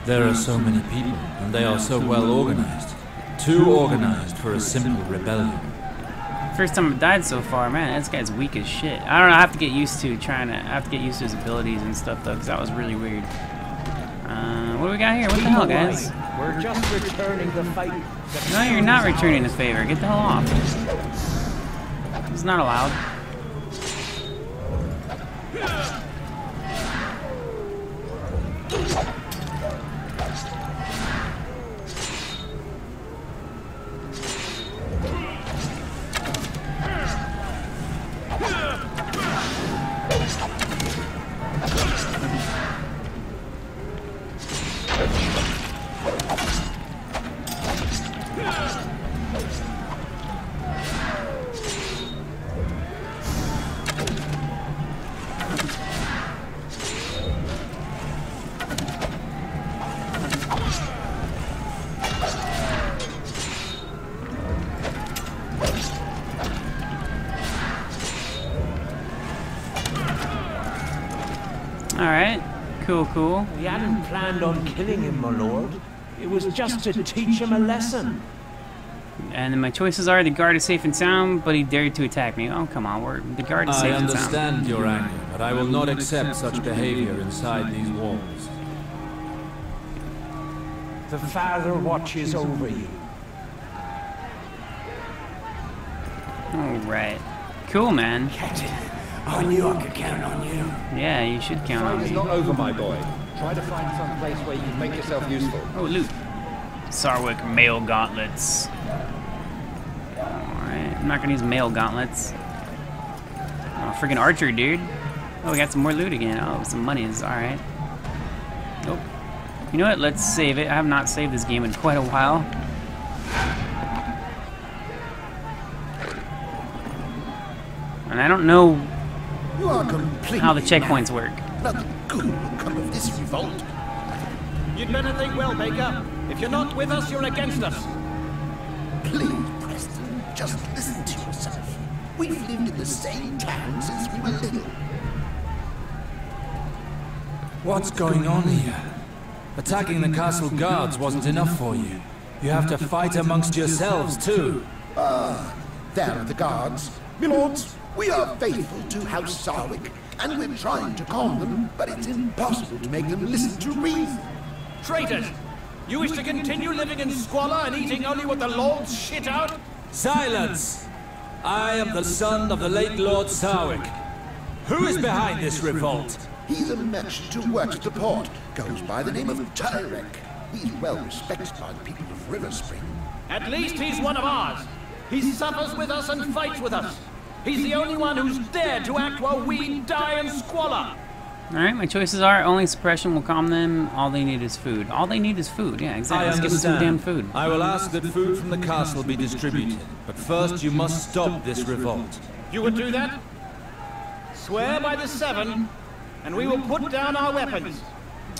There are so many people, and they are so well organized. Too organized for a simple rebellion. First time I've died so far, man. This guy's weak as shit. I don't know. I have to get used to I have to get used to his abilities and stuff, though, because that was really weird. What do we got here? What the hell, guys? We're just returning the fight. No, you're not returning the favor. Get the hell off. It's not allowed. Alright, cool. We hadn't planned on killing him, my lord. It was just to teach him a lesson. And then my choices are the guard is safe and sound, but he dared to attack me. Oh, come on, the guard is safe and sound. I understand your anger, but I will not accept such behavior inside these walls. The Father watches over you. Alright. Cool, man. Captain, I knew I could count on you. Yeah, you should count on me. It's not over, my boy. Try to find some place where you can make yourself useful. Oh, loot. Sarwick mail gauntlets. Alright, I'm not gonna use mail gauntlets. Oh, freaking archer, dude. Oh, we got some more loot again. Oh, some monies. Alright. Oh. You know what? Let's save it. I have not saved this game in quite a while. And I don't know how the checkpoints work. Nothing good will come of this revolt. You'd better think well, Baker. If you're not with us, you're against us. Please, Preston, just listen to yourself. We've lived in the same town since we were little. What's going on here? Attacking the castle guards wasn't enough for you. You have to fight amongst yourselves, too. There are the guards. Milords, we are faithful to House Sarwick, and we're trying to calm them, but it's impossible to make them listen to reason. Traitors! You wish to continue living in squalor and eating only what the lords shit out? Silence! I am the son of the late Lord Sarwick. Who is behind this revolt? He's a merchant who works at the port, goes by the name of Tyrek. He's well respected by the people of River Spring. At least he's one of ours. He suffers with us and fights with us. He's the only one who's dared to act while we die in squalor. Alright, my choices are only suppression will calm them. All they need is food. All they need is food. Yeah, exactly. Let's give them some damn food. I will ask that food from the castle be distributed. But first you must stop this revolt. You would do that? Swear by the Seven, and we will put down our weapons.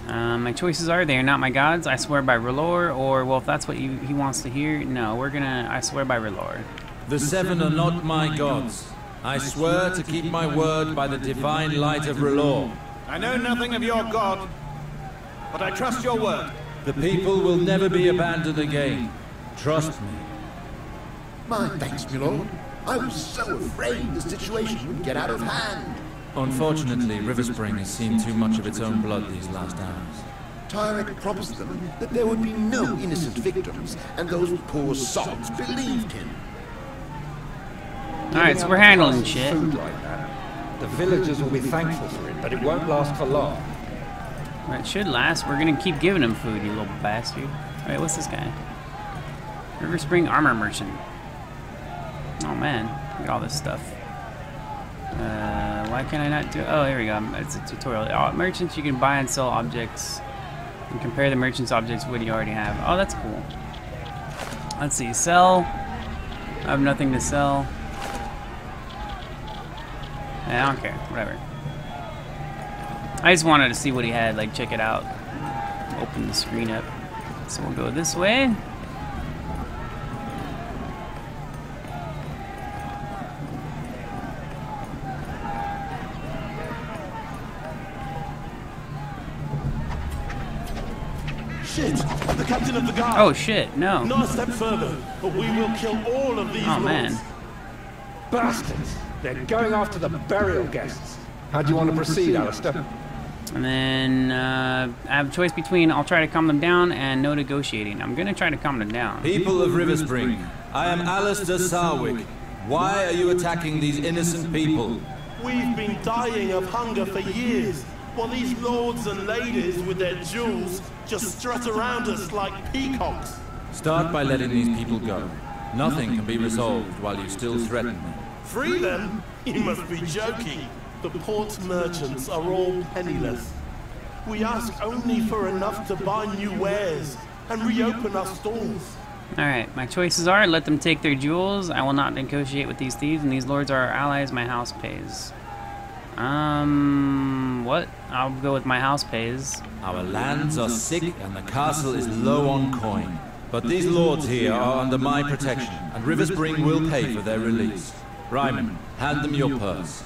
My choices are, they are not my gods. I swear by R'hllor, or, well, if that's what he wants to hear, no, I swear by R'hllor. The Seven are not my gods. I swear to keep my word by the divine light of R'hllor. I know nothing of your god, but I trust your word. The people will never be abandoned again. Trust me. My thanks, my lord. I was so afraid the situation would get out of hand. Unfortunately, River Spring has seen too much of its own blood these last hours. Tyrek promised them that there would be no innocent victims, and those poor sods believed him. Alright, so we're handling shit. Food like that. The villagers will be thankful for it, but it won't last for long. Well, it should last. We're gonna keep giving him food, you little bastard. Alright, what's this guy? River Spring Armor Merchant. Oh man, look at all this stuff. Why can I not do it? Oh, here we go. It's a tutorial. Merchants, you can buy and sell objects and compare the merchant's objects with what you already have. Oh, that's cool. Let's see. Sell. I have nothing to sell. I don't care. Whatever. I just wanted to see what he had. Like, check it out. Open the screen up. So we'll go this way. Shit! The captain of the guard! Oh shit, no. Not a step further, or we will kill all of these lords. Man. Bastards! They're going after the burial guests. How do you want to proceed, Alester? And then I have a choice between I'll try to calm them down and no negotiating. I'm gonna try to calm them down. People of River Spring, I am Alester Sarwick. Why are you attacking these innocent people? We've been dying of hunger for years, while these lords and ladies with their jewels just strut around us like peacocks. Start by letting these people go. Nothing can be resolved while you still threaten me. Free them? You must be joking. The port merchants are all penniless. We ask only for enough to buy new wares and reopen our stores. Alright, my choices are let them take their jewels. I will not negotiate with these thieves, and these lords are our allies. My house pays. What? I'll go with my house pays. Our lands are sick and the castle is low on coin. But these lords here are under my protection, and River Spring will pay for their release. Ryman, hand them your purse.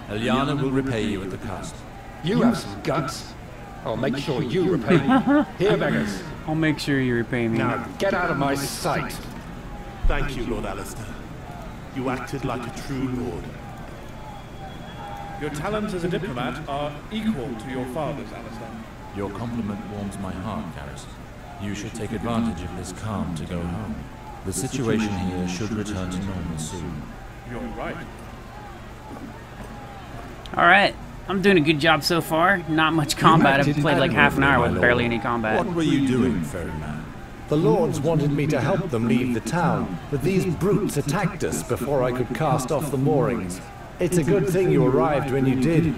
Eliana will repay you at the cost. You have some guts. I'll make sure you repay me. Here, beggars. I'll make sure you repay me. Now, get out of my sight. Thank you, Lord Alester. You acted like a true lord. Your talents as a diplomat are equal to your father's, Alester. Your compliment warms my heart, Garrison. You should take advantage of this calm to go home. The situation here should return to normal soon. You're right. Alright, I'm doing a good job so far. Not much combat. I've played like half an hour with barely any combat. What were you doing, ferryman? The lords wanted me to help them leave the town, but these brutes attacked us before I could cast off the moorings. It's a good thing you arrived when you did.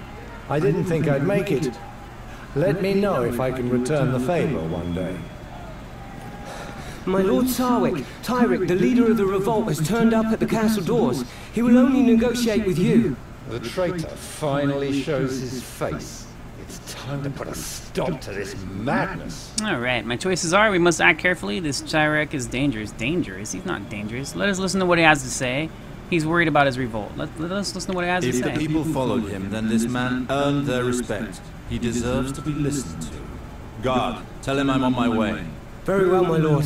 I didn't think I'd make it. Let me know if I can return the favor one day. My Lord Sarwick, Tyrek, the leader of the revolt, has turned up at the castle doors. He will only negotiate with you. The traitor finally shows his face. It's time to put a stop to this madness. Alright, my choices are we must act carefully. This Tyrek is dangerous. Dangerous? He's not dangerous. Let us listen to what he has to say. He's worried about his revolt. Let's listen to what he has to say. If the people followed him, then this man earned their respect. He deserves to be listened to. Guard, tell him I'm on my way. Very well, my lord.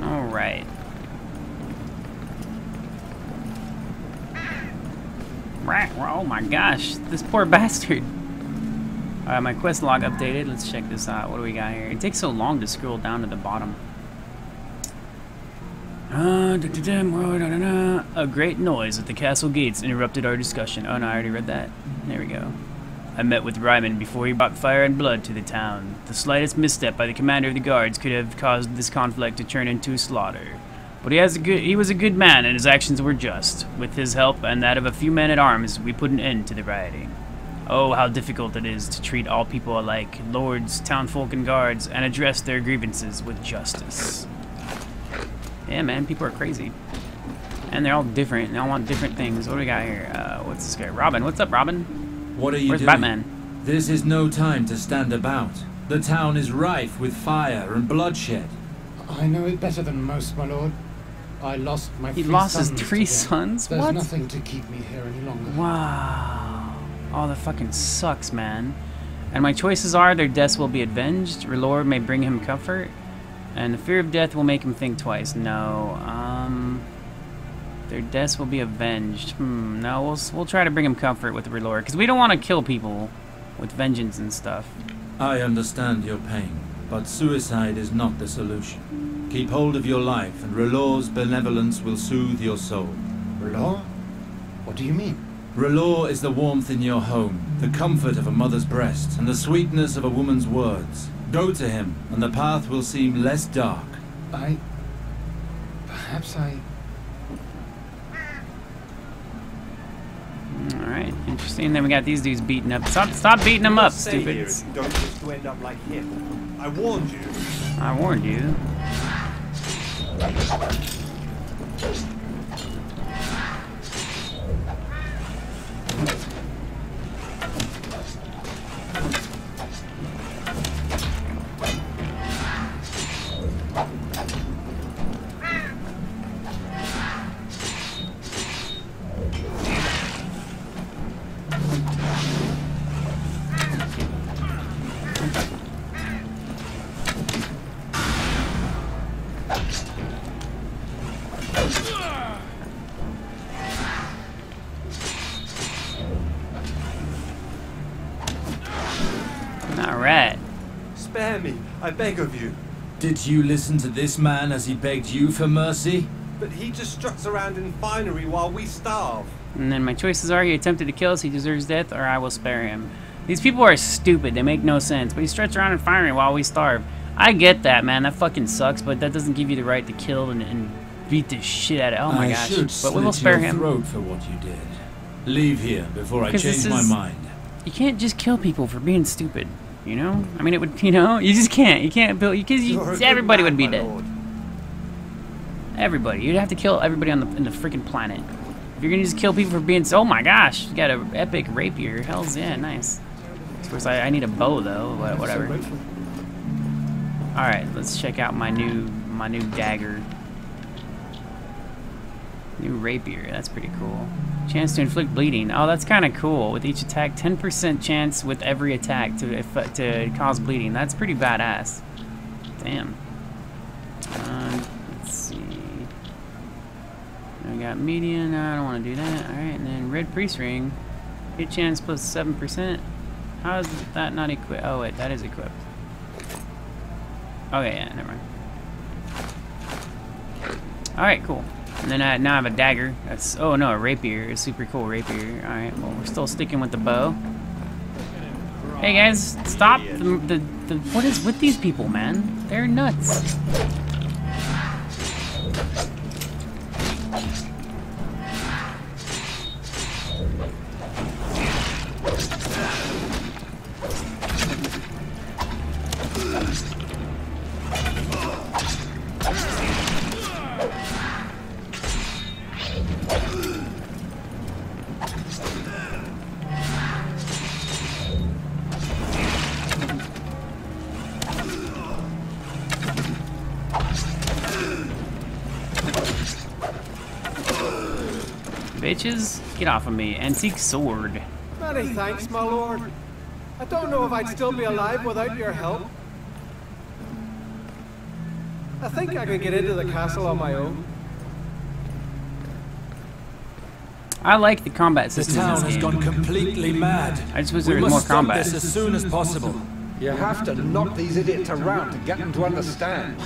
Alright. Right. Oh my gosh. This poor bastard. Alright, my quest log updated. Let's check this out. What do we got here? It takes so long to scroll down to the bottom. A great noise at the castle gates interrupted our discussion. Oh no, I already read that. There we go. I met with Ryman before he brought fire and blood to the town. The slightest misstep by the commander of the guards could have caused this conflict to turn into a slaughter. But he was a good man and his actions were just. With his help and that of a few men-at-arms, we put an end to the rioting. Oh, how difficult it is to treat all people alike, lords, townfolk, and guards, and address their grievances with justice. Yeah, man, people are crazy. And they're all different, and they all want different things. What do we got here? What's this guy? Robin. What's up, Robin? What are you Where's doing? Batman? This is no time to stand about. The town is rife with fire and bloodshed. I know it better than most, my lord. I lost my He three lost his sons 3 today. sons? There's What? nothing to keep me here any longer. Wow. Oh, that fucking sucks, man. And my choices are their deaths will be avenged, Relore may bring him comfort, and the fear of death will make him think twice. No, their deaths will be avenged. No, we'll try to bring him comfort with Relore, because we don't want to kill people with vengeance and stuff. I understand your pain, but suicide is not the solution. Keep hold of your life, and Relore's benevolence will soothe your soul. Relore? What do you mean? Relore is the warmth in your home, the comfort of a mother's breast, and the sweetness of a woman's words. Go to him, and the path will seem less dark. Perhaps I... Alright, interesting. Then we got these dudes beating up. Stop beating them up, stupids. You don't just to end up like him. I warned you. I warned you. Alright. Spare me, I beg of you. Did you listen to this man as he begged you for mercy? But he just struts around in finery while we starve. And then my choices are he attempted to kill us, he deserves death, or I will spare him. These people are stupid, they make no sense, but he struts around in finery while we starve. I get that, man, that fucking sucks, but that doesn't give you the right to kill and beat the shit out of it. Oh my gosh. But we will spare him. Throat for what you did. Leave here before I change my mind. You can't just kill people for being stupid, you know? I mean, it would, you know? You just can't. You can't build, because everybody would be dead. Everybody. You'd have to kill everybody on the freaking planet. If you're gonna just kill people for being, oh my gosh, you got an epic rapier. Hell's yeah, nice. Of course, I need a bow though, but whatever. All right, let's check out my new dagger, new rapier. That's pretty cool. Chance to inflict bleeding. Oh, that's kind of cool. With each attack, 10% chance with every attack to cause bleeding. That's pretty badass. Damn. Let's see. We got median. I don't want to do that. All right, and then red priest ring. Hit chance plus 7%. How is that not equipped? Oh wait, that is equipped. Okay, yeah, never mind. All right, cool. And then now I have a dagger. That's a rapier. A super cool rapier. All right, well we're still sticking with the bow. Hey guys, stop the what is with these people, man? They're nuts. bitches. Get off of me. Antique sword. Many thanks, my lord. I don't know if I'd still be alive without your help. I think I can get into the castle on my own. I like the combat The system in town this has game. gone completely mad. I just wish there was more combat. This as soon as possible. You have to knock these idiots around to get them to understand.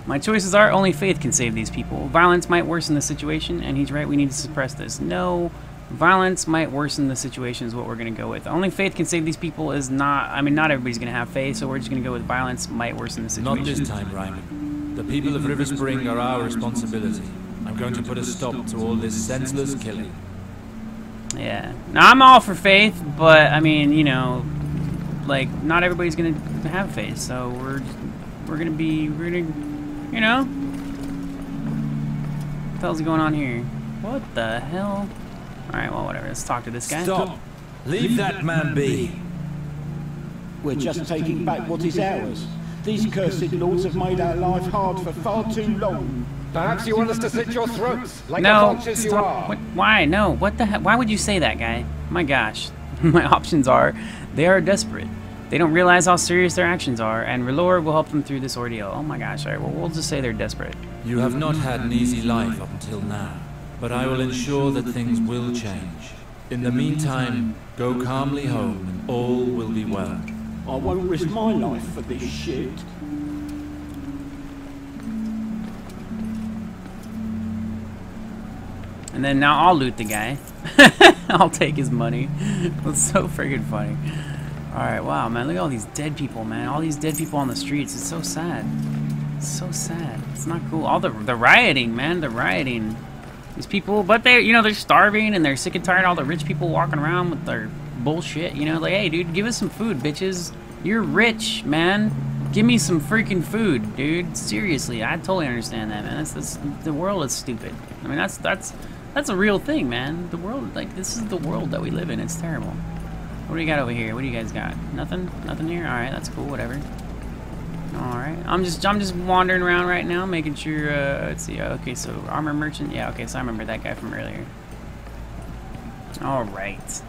My choices are only faith can save these people. Violence might worsen the situation, and he's right, we need to suppress this. No, violence might worsen the situation is what we're going to go with. Only faith can save these people is not, I mean, not everybody's going to have faith, so we're just going to go with violence might worsen the situation. Not this time, Ryman. The people of River Spring are our responsibility. I'm going to put a stop to all this senseless killing. Yeah. Now, I'm all for faith, but, I mean, you know, like, not everybody's going to have faith, so we're going to be, you know? What the hell's going on here? What the hell? Alright, well, whatever. Let's talk to this guy. Stop! Leave that man be! We're just taking back what is ours. These cursed lords have made our life hard for far too long. Perhaps you want us to slit your throats, like No, the vultures you stop. are. What, why? No, what the heck? Why would you say that, guy? My gosh. My options are, they are desperate. They don't realize how serious their actions are, and Relor will help them through this ordeal. Oh my gosh, alright, well, we'll just say they're desperate. You have not had an easy life up until now, but I will ensure that things will change. In the meantime, go calmly home and all will be well. I won't risk my life for this shit. And then now I'll loot the guy. I'll take his money. That's so friggin' funny. Alright, wow, man, look at all these dead people, man. All these dead people on the streets. It's so sad. It's so sad. It's not cool. All the rioting, man, the rioting. These people, but they, you know, they're starving and they're sick and tired of all the rich people walking around with their bullshit, you know, like, hey, dude, give us some food, bitches. You're rich, man. Give me some freaking food, dude. Seriously, I totally understand that, man. That's the world is stupid. I mean, that's a real thing, man. The world, like, this is the world that we live in. It's terrible. What do you got over here? What do you guys got? Nothing? Nothing here? Alright, that's cool, whatever. Alright. I'm just wandering around right now, making sure, let's see, okay, so armor merchant, yeah, okay, so I remember that guy from earlier. Alright.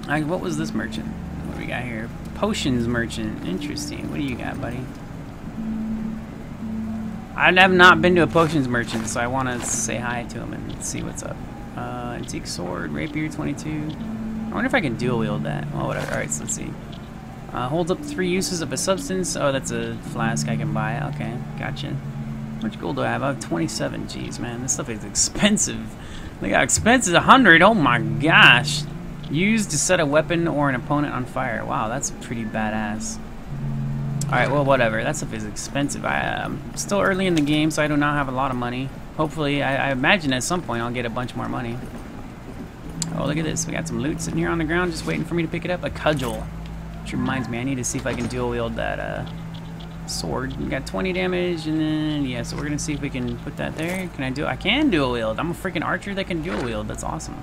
What was this merchant? What do we got here? Potions merchant. Interesting. What do you got, buddy? I have not been to a potions merchant, so I want to say hi to him and see what's up. Antique sword, rapier 22. I wonder if I can dual wield that. Well, whatever. Alright, so let's see. Holds up 3 uses of a substance. Oh, that's a flask I can buy. Okay, gotcha. How much gold do I have? I have 27. Jeez, man, this stuff is expensive. Look how expensive. 100. Oh my gosh. Used to set a weapon or an opponent on fire. Wow, that's pretty badass. Alright, well, whatever. That stuff is expensive. I'm still early in the game, so I do not have a lot of money. Hopefully, I imagine at some point I'll get a bunch more money. Oh, look at this. We got some loot sitting here on the ground just waiting for me to pick it up. A cudgel. Which reminds me, I need to see if I can dual wield that sword. We got 20 damage, and then, yeah, so we're going to see if we can put that there. Can I do it? I can dual wield. I'm a freaking archer that can dual wield. That's awesome.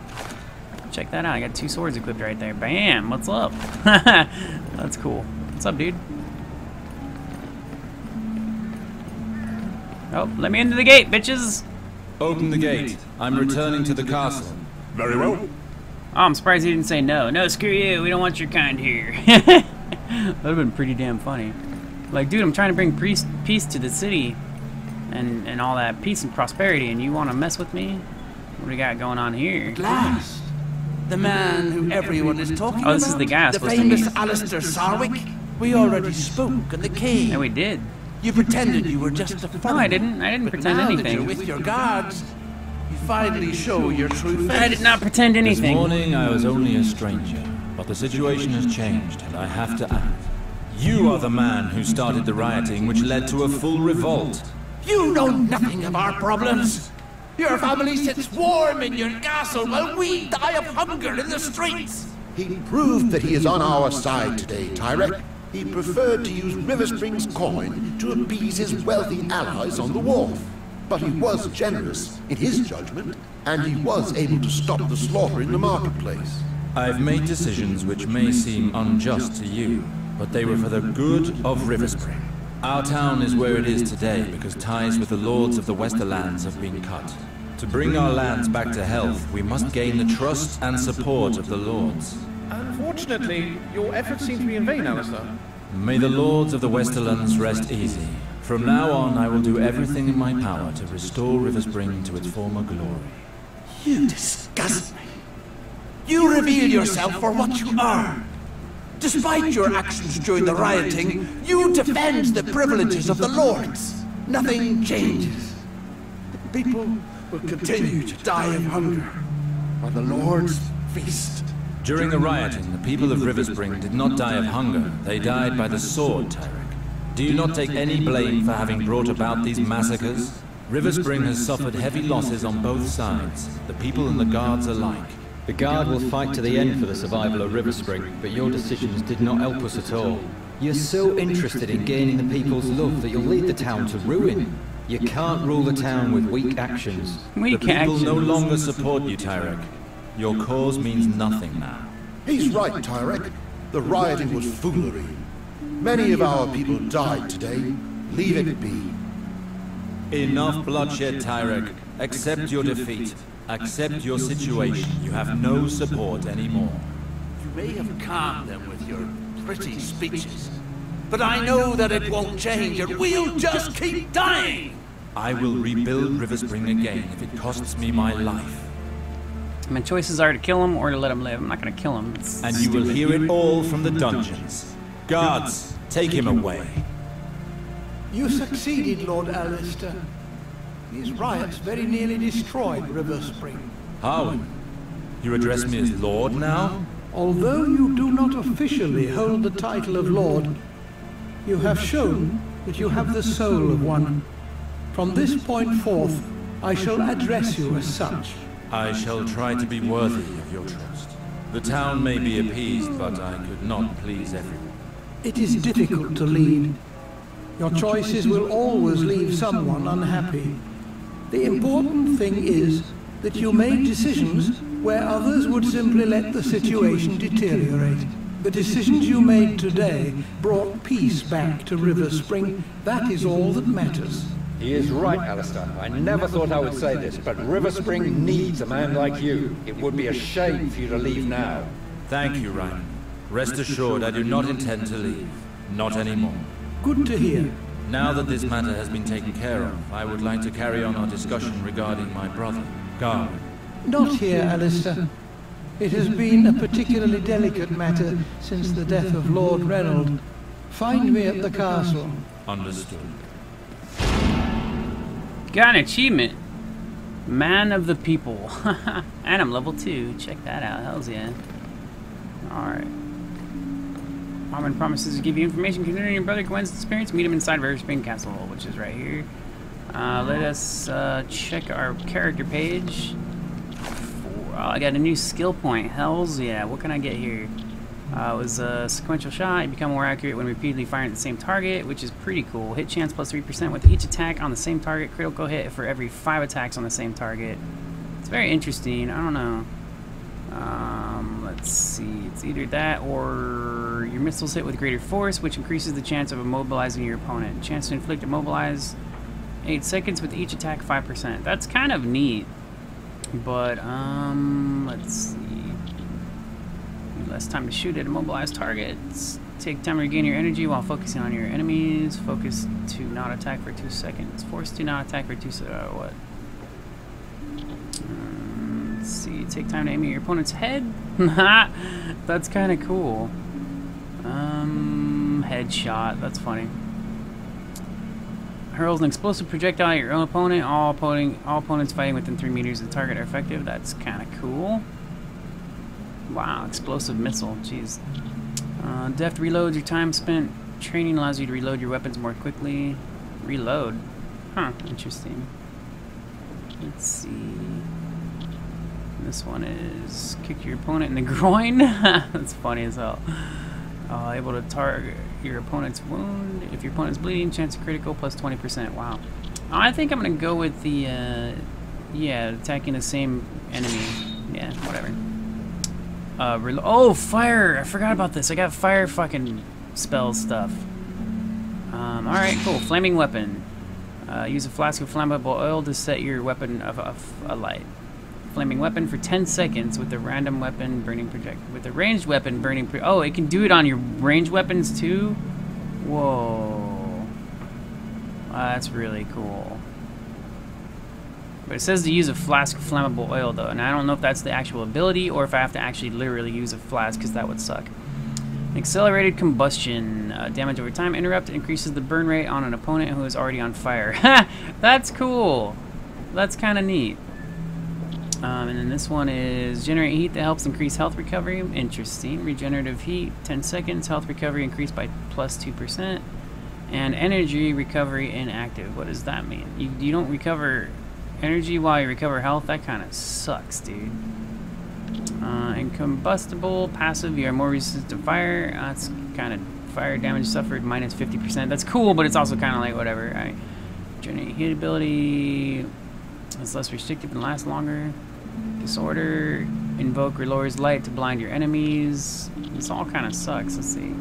Check that out. I got 2 swords equipped right there. Bam! What's up? That's cool. What's up, dude? Oh, let me into the gate, bitches! Open the gate. I'm returning to the castle. Very well. Oh, I'm surprised he didn't say no. No, screw you. We don't want your kind here. That would have been pretty damn funny. Like, dude, I'm trying to bring peace to the city and all that peace and prosperity, and you want to mess with me? What do we got going on here? Last, the man who everyone is talking about. Oh, this is the guy. The famous Alester Sarwick. We already spoke in the cave. Yeah, we did. You pretended you were just a foreigner. No, I didn't. I didn't pretend anything. Now that you're with your guards, you finally show your true face. I did not pretend anything. This morning I was only a stranger, but the situation has changed and I have to act. You are the man who started the rioting which led to a full revolt. You know nothing of our problems. Your family sits warm in your castle while we die of hunger in the streets. He proved that he is on our side today, Tyrek. He preferred to use River Spring's coin to appease his wealthy allies on the wharf. But he was generous in his judgment, and he was able to stop the slaughter in the marketplace. I've made decisions which may seem unjust to you, but they were for the good of River Spring. Our town is where it is today because ties with the lords of the Westerlands have been cut. To bring our lands back to health, we must gain the trust and support of the lords. Unfortunately, your efforts seem to be in vain, Alester. May the lords of the Westerlands rest easy. From now on, I will do everything in my power to restore Riverspring to its former glory. You disgust me. You reveal yourself for what you are. Despite your actions during the rioting, you defend the privileges of the lords. Nothing changes. The people will continue to die of hunger while the lords feast. During the rioting, the people of Riverspring did not die of hunger. They died by the sword, Tyrek. Do you not take any blame for having brought about these massacres? Riverspring has suffered heavy losses on both sides, the people and the guards alike. The Guard will fight to the end for the survival of Riverspring, but your decisions did not help us at all. You're so interested in gaining the people's love that you'll lead the town to ruin. You can't rule the town with weak actions. The people no longer support you, Tyrek. Your cause means nothing now. He's right, Tyrek. The rioting was foolery. Many of our people died today. Leave it be. Enough bloodshed, Tyrek. Accept your defeat. Accept your situation. You have no support anymore. You may have calmed them with your pretty speeches, but I know that it won't change, and we'll just keep dying! I will rebuild Riverspring again if it costs me my life. My choices are to kill him or to let him live. I'm not going to kill him. And you will hear it all from the dungeons. Guards, take him away. You succeeded, Lord Alester. These riots very nearly destroyed Riverspring. How? You address me as Lord now? Although you do not officially hold the title of Lord, you have shown that you have the soul of one. From this point forth, I shall address you as such. I shall try to be worthy of your trust. The town may be appeased, but I could not please everyone. It is difficult to lead. Your choices will always leave someone unhappy. The important thing is that you made decisions where others would simply let the situation deteriorate. The decisions you made today brought peace back to Riverspring. That is all that matters. He is right, Alester. I never thought I would say this, but Riverspring needs a man like you. It would be a shame for you to leave now. Thank you, Ryan. Rest assured, I do not intend to leave. Not anymore. Good to hear. Now that this matter has been taken care of, I would like to carry on our discussion regarding my brother, Garwin. Not here, Alester. It has been a particularly delicate matter since the death of Lord Reynold. Find me at the castle. Understood. Got an achievement. Man of the people. And I'm level 2. Check that out. Hells yeah. Alright. Armin promises to give you information concerning your brother Gwen's experience. Meet him inside Riverspring Castle, which is right here. Let us check our character page. I got a new skill point. Hells yeah. What can I get here? It was a sequential shot. You become more accurate when repeatedly firing at the same target, which is pretty cool. Hit chance plus 3% with each attack on the same target. Critical hit for every 5 attacks on the same target. It's very interesting. I don't know. Let's see. It's either that or your missiles hit with greater force, which increases the chance of immobilizing your opponent. Chance to inflict immobilize 8 seconds with each attack 5%. That's kind of neat. But, let's see. Less time to shoot at immobilized targets. Take time to regain your energy while focusing on your enemies. Focus to not attack for 2 seconds. Force to not attack for 2 seconds. What? Let's see. Take time to aim at your opponent's head. That's kind of cool. Headshot. That's funny. Hurls an explosive projectile at your own opponent. All opponents fighting within 3 meters of the target are effective. That's kind of cool. Wow, explosive missile. Jeez. Deft reloads. Your time spent training allows you to reload your weapons more quickly. Reload. Huh, interesting. Let's see. This one is kick your opponent in the groin. That's funny as hell. Able to target your opponent's wound. If your opponent's bleeding, chance of critical plus 20%. Wow. I think I'm going to go with the, yeah, attacking the same enemy. Yeah, whatever. Oh, fire! I forgot about this. I got fire fucking spell stuff. Alright, cool. Flaming weapon. Use a flask of flammable oil to set your weapon alight. Flaming weapon for 10 seconds with a random weapon burning projectile. With a ranged weapon burning oh, it can do it on your ranged weapons too? Whoa. That's really cool. But it says to use a flask of flammable oil though, and I don't know if that's the actual ability or if I have to actually literally use a flask, because that would suck. Accelerated combustion. Damage over time interrupt increases the burn rate on an opponent who is already on fire. Ha! That's cool. That's kind of neat. And then this one is generate heat that helps increase health recovery. Interesting. Regenerative heat, 10 seconds. Health recovery increased by plus 2%. And energy recovery inactive. What does that mean? You don't recover energy while you recover health? That kind of sucks, dude. Incombustible, passive, you are more resistant to fire. That's kind of fire damage suffered minus 50%. That's cool, but it's also kind of like whatever. Right? Generate heat ability. It's less restrictive and lasts longer. Disorder. Invoke or lowers light to blind your enemies. This all kind of sucks. Let's see.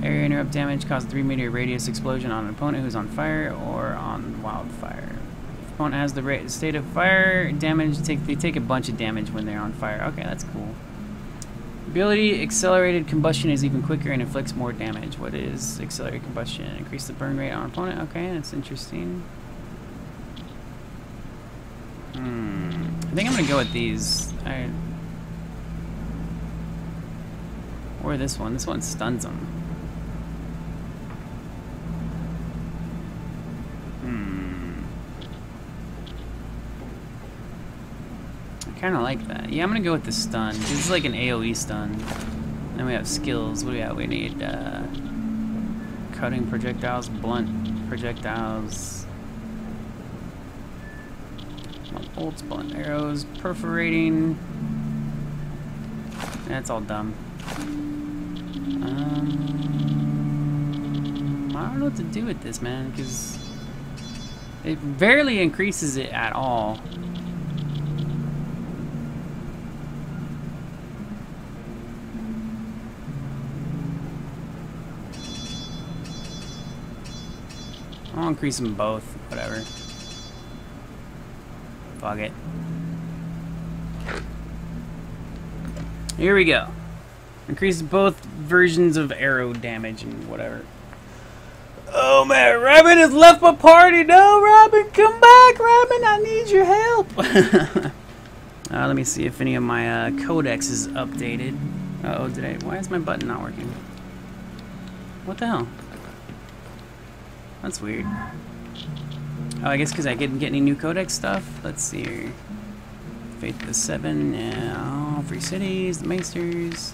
Area interrupt damage causes 3-meter radius explosion on an opponent who's on fire or on wildfire. If opponent has the state of fire damage, they take a bunch of damage when they're on fire. Okay, that's cool. Ability accelerated combustion is even quicker and inflicts more damage. What is accelerated combustion? Increase the burn rate on an opponent. Okay, that's interesting. I think I'm gonna go with these. Or this one. This one stuns them. I kind of like that. Yeah, I'm gonna go with the stun. This is like an AoE stun. Then we have skills. What do we have? We need cutting projectiles, blunt projectiles. Bolts, blunt arrows, perforating. That's all dumb. I don't know what to do with this, man, because it barely increases it at all. I'll increase them both, whatever. Fuck it. Here we go. Increase both versions of arrow damage and whatever. Oh man, Robin has left my party. No, Robin, come back, Robin. I need your help. Let me see if any of my codex is updated. Uh-oh, why is my button not working? What the hell? That's weird. Oh, I guess because I didn't get any new codex stuff. Let's see here. Faith of the Seven, yeah, Free Cities, the Maesters.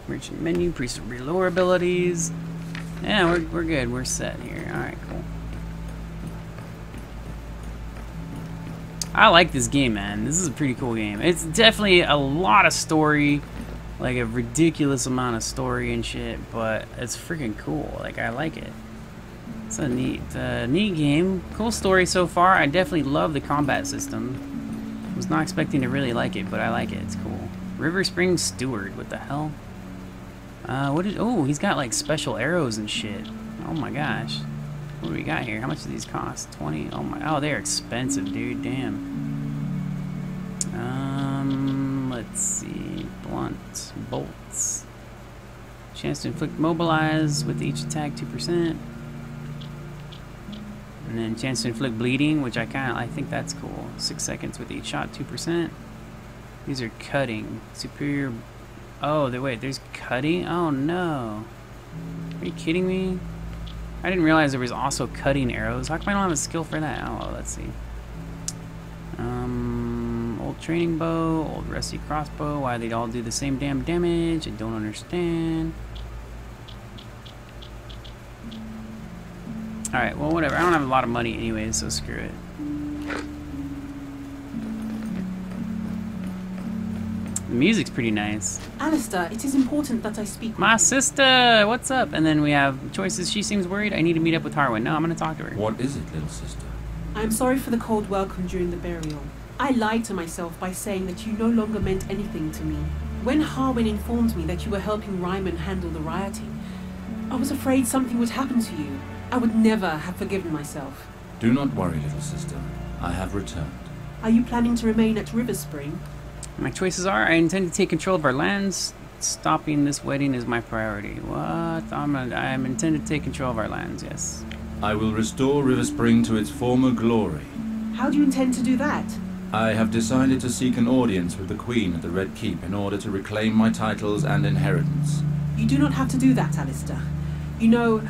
Merchant menu, priest of relore abilities. Yeah, we're good. We're set here. All right, cool. I like this game, man. This is a pretty cool game. It's definitely a lot of story, like a ridiculous amount of story and shit, but it's freaking cool. Like, I like it. It's a neat game. Cool story so far. I definitely love the combat system. Was not expecting to really like it, but I like it. It's cool. River Spring Steward. What the hell? Oh, he's got like special arrows and shit. Oh my gosh. What do we got here? How much do these cost? 20? Oh, they're expensive, dude. Damn. Let's see. Blunt. Bolts. Chance to inflict mobilize with each attack 2%. And then chance to inflict bleeding, which I think that's cool. 6 seconds with each shot, 2%. These are cutting. Superior. Oh, wait, there's cutting? Oh no. Are you kidding me? I didn't realize there was also cutting arrows. How come I don't have a skill for that? Oh, let's see. Old training bow, old rusty crossbow. Why they all do the same damn damage? I don't understand. Alright, well, whatever. I don't have a lot of money anyway, so screw it. The music's pretty nice. Alester, it is important that I speak. My sister! What's up? And then we have choices. She seems worried. I need to meet up with Harwin. No, I'm going to talk to her. What is it, little sister? I am sorry for the cold welcome during the burial. I lied to myself by saying that you no longer meant anything to me. When Harwin informed me that you were helping Ryman handle the rioting, I was afraid something would happen to you. I would never have forgiven myself. Do not worry, little sister. I have returned. Are you planning to remain at River Spring? My choices are: I intend to take control of our lands. Stopping this wedding is my priority. What? I'm intended to take control of our lands, yes. I will restore River Spring to its former glory. How do you intend to do that? I have decided to seek an audience with the Queen at the Red Keep in order to reclaim my titles and inheritance. You do not have to do that, Alester. You know,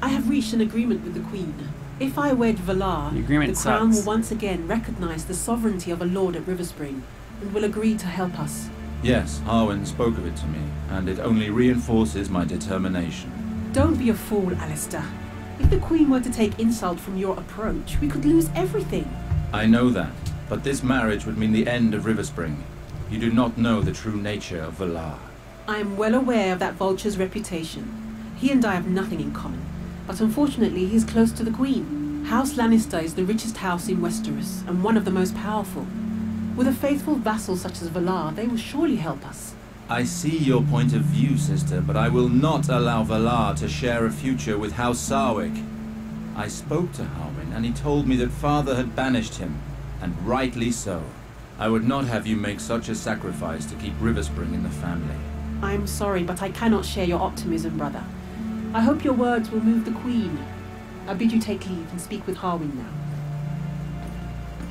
I have reached an agreement with the Queen. If I wed Valar, the Crown will once again recognize the sovereignty of a lord at River Spring and will agree to help us. Yes, Harwin spoke of it to me, and it only reinforces my determination. Don't be a fool, Alester. If the Queen were to take insult from your approach, we could lose everything. I know that, but this marriage would mean the end of River Spring. You do not know the true nature of Valar. I am well aware of that vulture's reputation. He and I have nothing in common, but unfortunately he is close to the Queen. House Lannister is the richest house in Westeros, and one of the most powerful. With a faithful vassal such as Valar, they will surely help us. I see your point of view, sister, but I will not allow Valar to share a future with House Sarwick. I spoke to Harwin, and he told me that father had banished him, and rightly so. I would not have you make such a sacrifice to keep River Spring in the family. I am sorry, but I cannot share your optimism, brother. I hope your words will move the Queen. I bid you take leave and speak with Harwin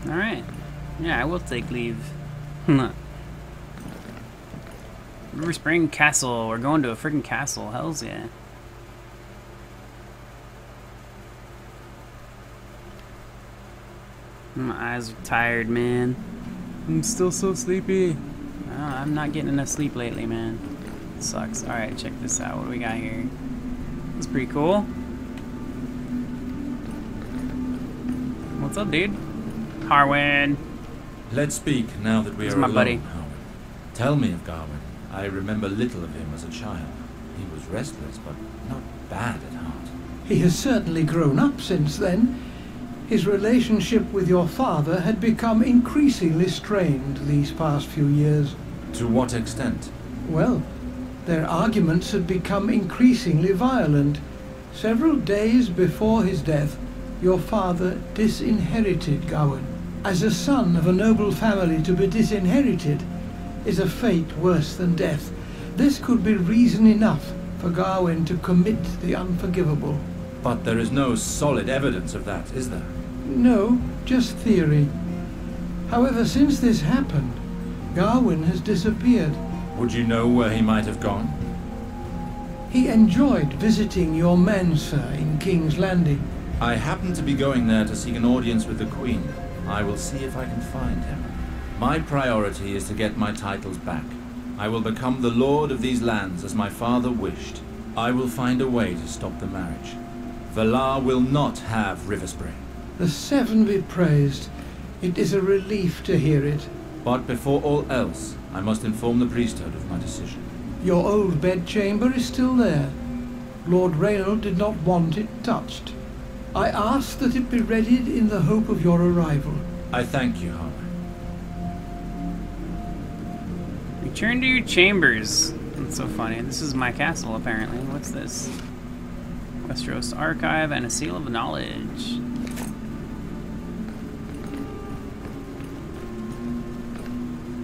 now. Alright. Yeah, I will take leave. River Spring Castle. We're going to a freaking castle. Hells yeah. My eyes are tired, man. I'm still so sleepy. I'm not getting enough sleep lately, man. It sucks. Alright, check this out. What do we got here? That's pretty cool. What's up, dude? Harwin. Let's speak now that we are my alone, buddy. Harwin. Tell me of Garwin. I remember little of him as a child. He was restless, but not bad at heart. He has certainly grown up since then. His relationship with your father had become increasingly strained these past few years. To what extent? Well, their arguments had become increasingly violent. Several days before his death, your father disinherited Gawain. As a son of a noble family, to be disinherited is a fate worse than death. This could be reason enough for Gawain to commit the unforgivable. But there is no solid evidence of that, is there? No, just theory. However, since this happened, Gawain has disappeared. Would you know where he might have gone? He enjoyed visiting your men, sir, in King's Landing. I happen to be going there to seek an audience with the Queen. I will see if I can find him. My priority is to get my titles back. I will become the lord of these lands as my father wished. I will find a way to stop the marriage. Valar will not have River Spring. The Seven be praised. It is a relief to hear it. But before all else, I must inform the priesthood of my decision. Your old bedchamber is still there. Lord Reynold did not want it touched. I asked that it be readied in the hope of your arrival. I thank you, Harwin. Return to your chambers. That's so funny. This is my castle, apparently. What's this? Westeros Archive and a Seal of Knowledge.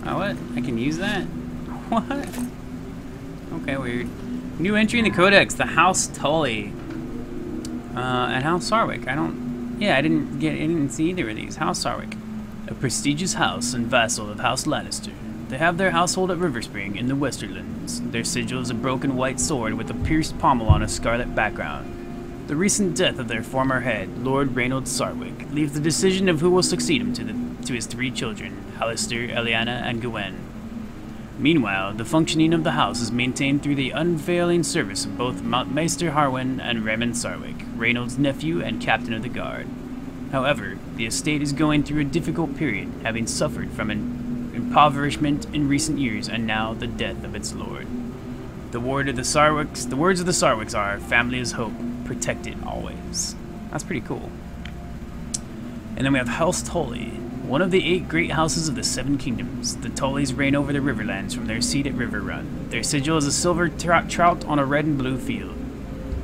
Oh, what? I can use that? What? Okay, weird. New entry in the Codex, the House Tully. And House Sarwick. I didn't see either of these. House Sarwick. A prestigious house and vassal of House Lannister. They have their household at River Spring in the Westerlands. Their sigil is a broken white sword with a pierced pommel on a scarlet background. The recent death of their former head, Lord Reynold Sarwick, leaves the decision of who will succeed him to his three children, Alester, Lyanna, and Gwen. Meanwhile, the functioning of the house is maintained through the unfailing service of both Maester Harwin and Raymond Sarwick, Reynold's nephew and captain of the guard. However, the estate is going through a difficult period, having suffered from an impoverishment in recent years and now the death of its lord. The words of the Sarwicks are, family is hope, protected always. That's pretty cool. And then we have House Tully, one of the 8 great houses of the 7 kingdoms. The Tullys reign over the Riverlands from their seat at River Run. Their sigil is a silver trout on a red and blue field.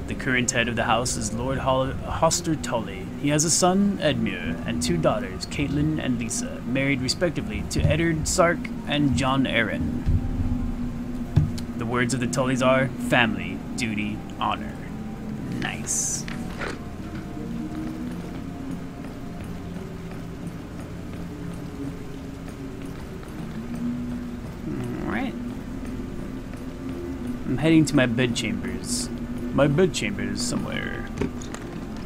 The current head of the house is Lord Hoster Tully. He has a son, Edmure, and 2 daughters, Caitlin and Lisa, married respectively to Eddard Sark and John Aaron. The words of the Tullys are family, duty, honor. Nice. Alright. I'm heading to my bedchambers. My bedchamber is somewhere.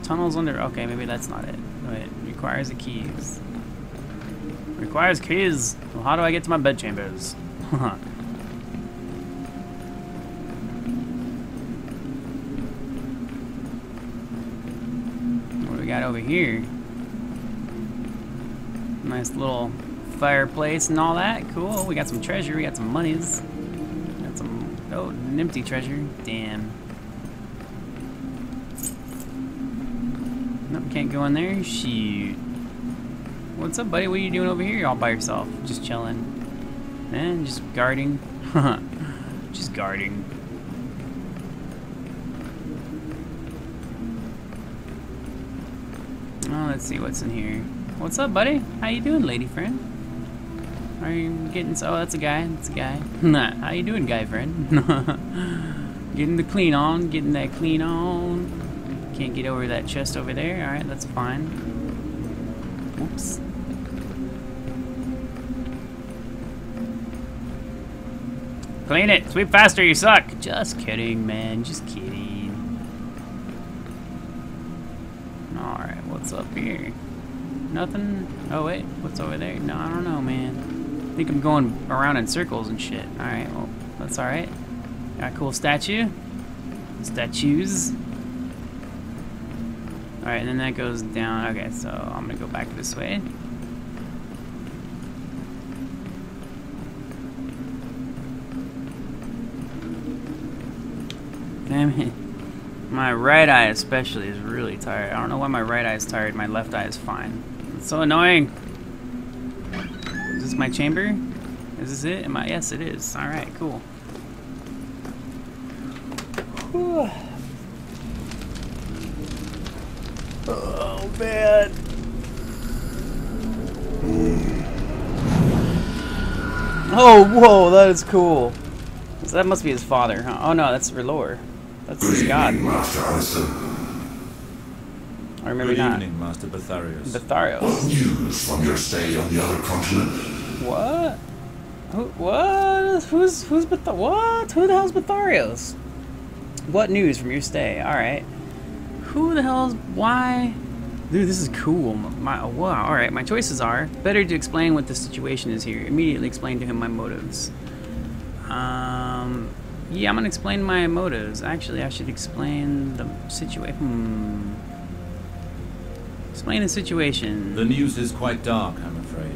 Tunnels under... Okay, maybe that's not it. Wait, requires the keys. Requires keys? Well, how do I get to my bedchambers? What do we got over here? Nice little fireplace and all that. Cool. We got some treasure. We got some monies. Got some... Oh, an empty treasure. Damn. Nope, can't go in there. Shoot. What's up, buddy? What are you doing over here all by yourself? Just chilling. And just guarding. Just guarding. Oh, let's see what's in here. What's up, buddy? How you doing, lady friend? Are you getting... Oh, that's a guy. That's a guy. How you doing, guy friend? Getting the clean on. Getting that clean on. Can't get over that chest over there. Alright, that's fine. Oops. Clean it! Sweep faster, you suck! Just kidding, man. Just kidding. Alright, what's up here? Nothing? Oh, wait. What's over there? No, I don't know, man. I think I'm going around in circles and shit. Alright, well, that's alright. Got a cool statue. Statues. Alright, and then that goes down. Okay, so I'm gonna go back this way. Damn it. My right eye especially is really tired. I don't know why my right eye is tired. My left eye is fine. It's so annoying. Is this my chamber? Is this it? Am I? Yes, it is. Alright, cool. Whew. Oh, man. Oh, whoa, that is cool. So that must be his father, huh? Oh, no, that's Relor. That's his god. Master Alester. Or maybe Good not. evening, Master Betharios. Betharios. What news from your stay on the other continent? What? What? Who's what? Who the hell's Betharios? What news from your stay? Alright. Who the hell's... Why? Dude, this is cool. Wow, alright. My choices are... Better to explain what the situation is here. Immediately explain to him my motives. Yeah, I'm gonna explain my motives. Actually, I should explain the situation. Explain the situation. The news is quite dark, I'm afraid.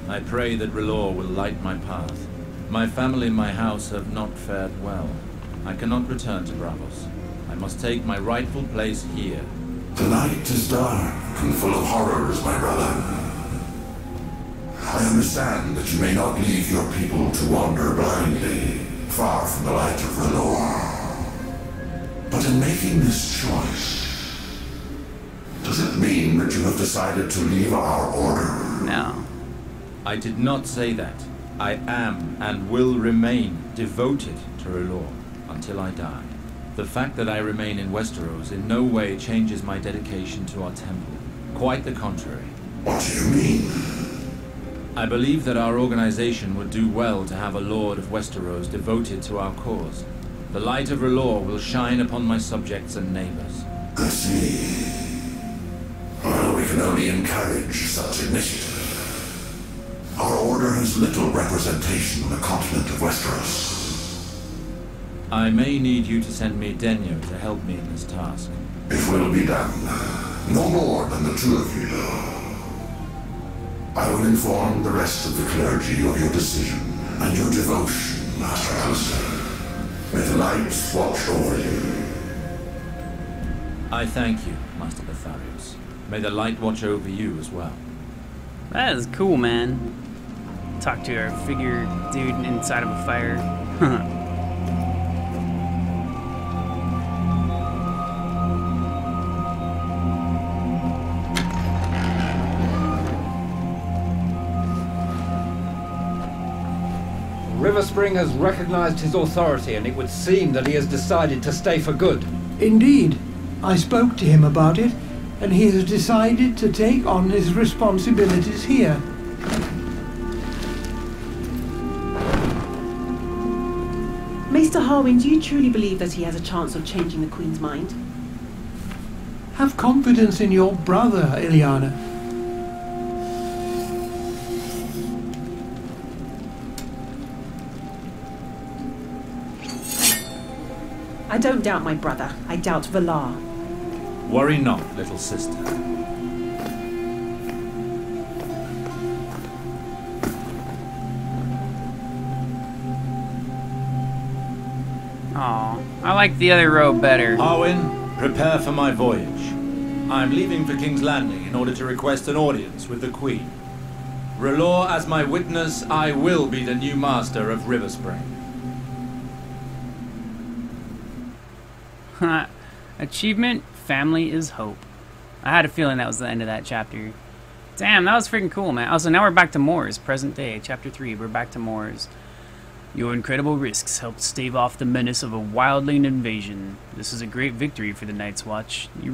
I pray that Relor will light my path. My family and my house have not fared well. I cannot return to Bravos. I must take my rightful place here. The night is dark and full of horrors, my brother. I understand that you may not leave your people to wander blindly, far from the light of Relor. But in making this choice, does it mean that you have decided to leave our order? No. I did not say that. I am and will remain devoted to Relor until I die. The fact that I remain in Westeros in no way changes my dedication to our temple. Quite the contrary. What do you mean? I believe that our organization would do well to have a Lord of Westeros devoted to our cause. The light of Relor will shine upon my subjects and neighbors. I see. Well, we can only encourage such initiative. Our order has little representation on the continent of Westeros. I may need you to send me Denyo to help me in this task. It will be done. No more than the two of you, though. I will inform the rest of the clergy of your decision and your devotion, Master Alester. May the light watch over you. I thank you, Master Betharios. May the light watch over you as well. That is cool, man. Talk to our figure dude inside of a fire. Spring has recognized his authority, and it would seem that he has decided to stay for good. Indeed. I spoke to him about it, and he has decided to take on his responsibilities here. Maester Harwin, do you truly believe that he has a chance of changing the Queen's mind? Have confidence in your brother, Ileana. I don't doubt my brother. I doubt Valar. Worry not, little sister. Aw, I like the other robe better. Harwin, prepare for my voyage. I am leaving for King's Landing in order to request an audience with the Queen. R'hllor as my witness, I will be the new master of River Spring. Achievement, family is hope. I had a feeling that was the end of that chapter. Damn, that was freaking cool, man. Also, now we're back to Moors, present day, chapter 3. We're back to Moors. Your incredible risks helped stave off the menace of a wildling invasion. This is a great victory for the Night's Watch. You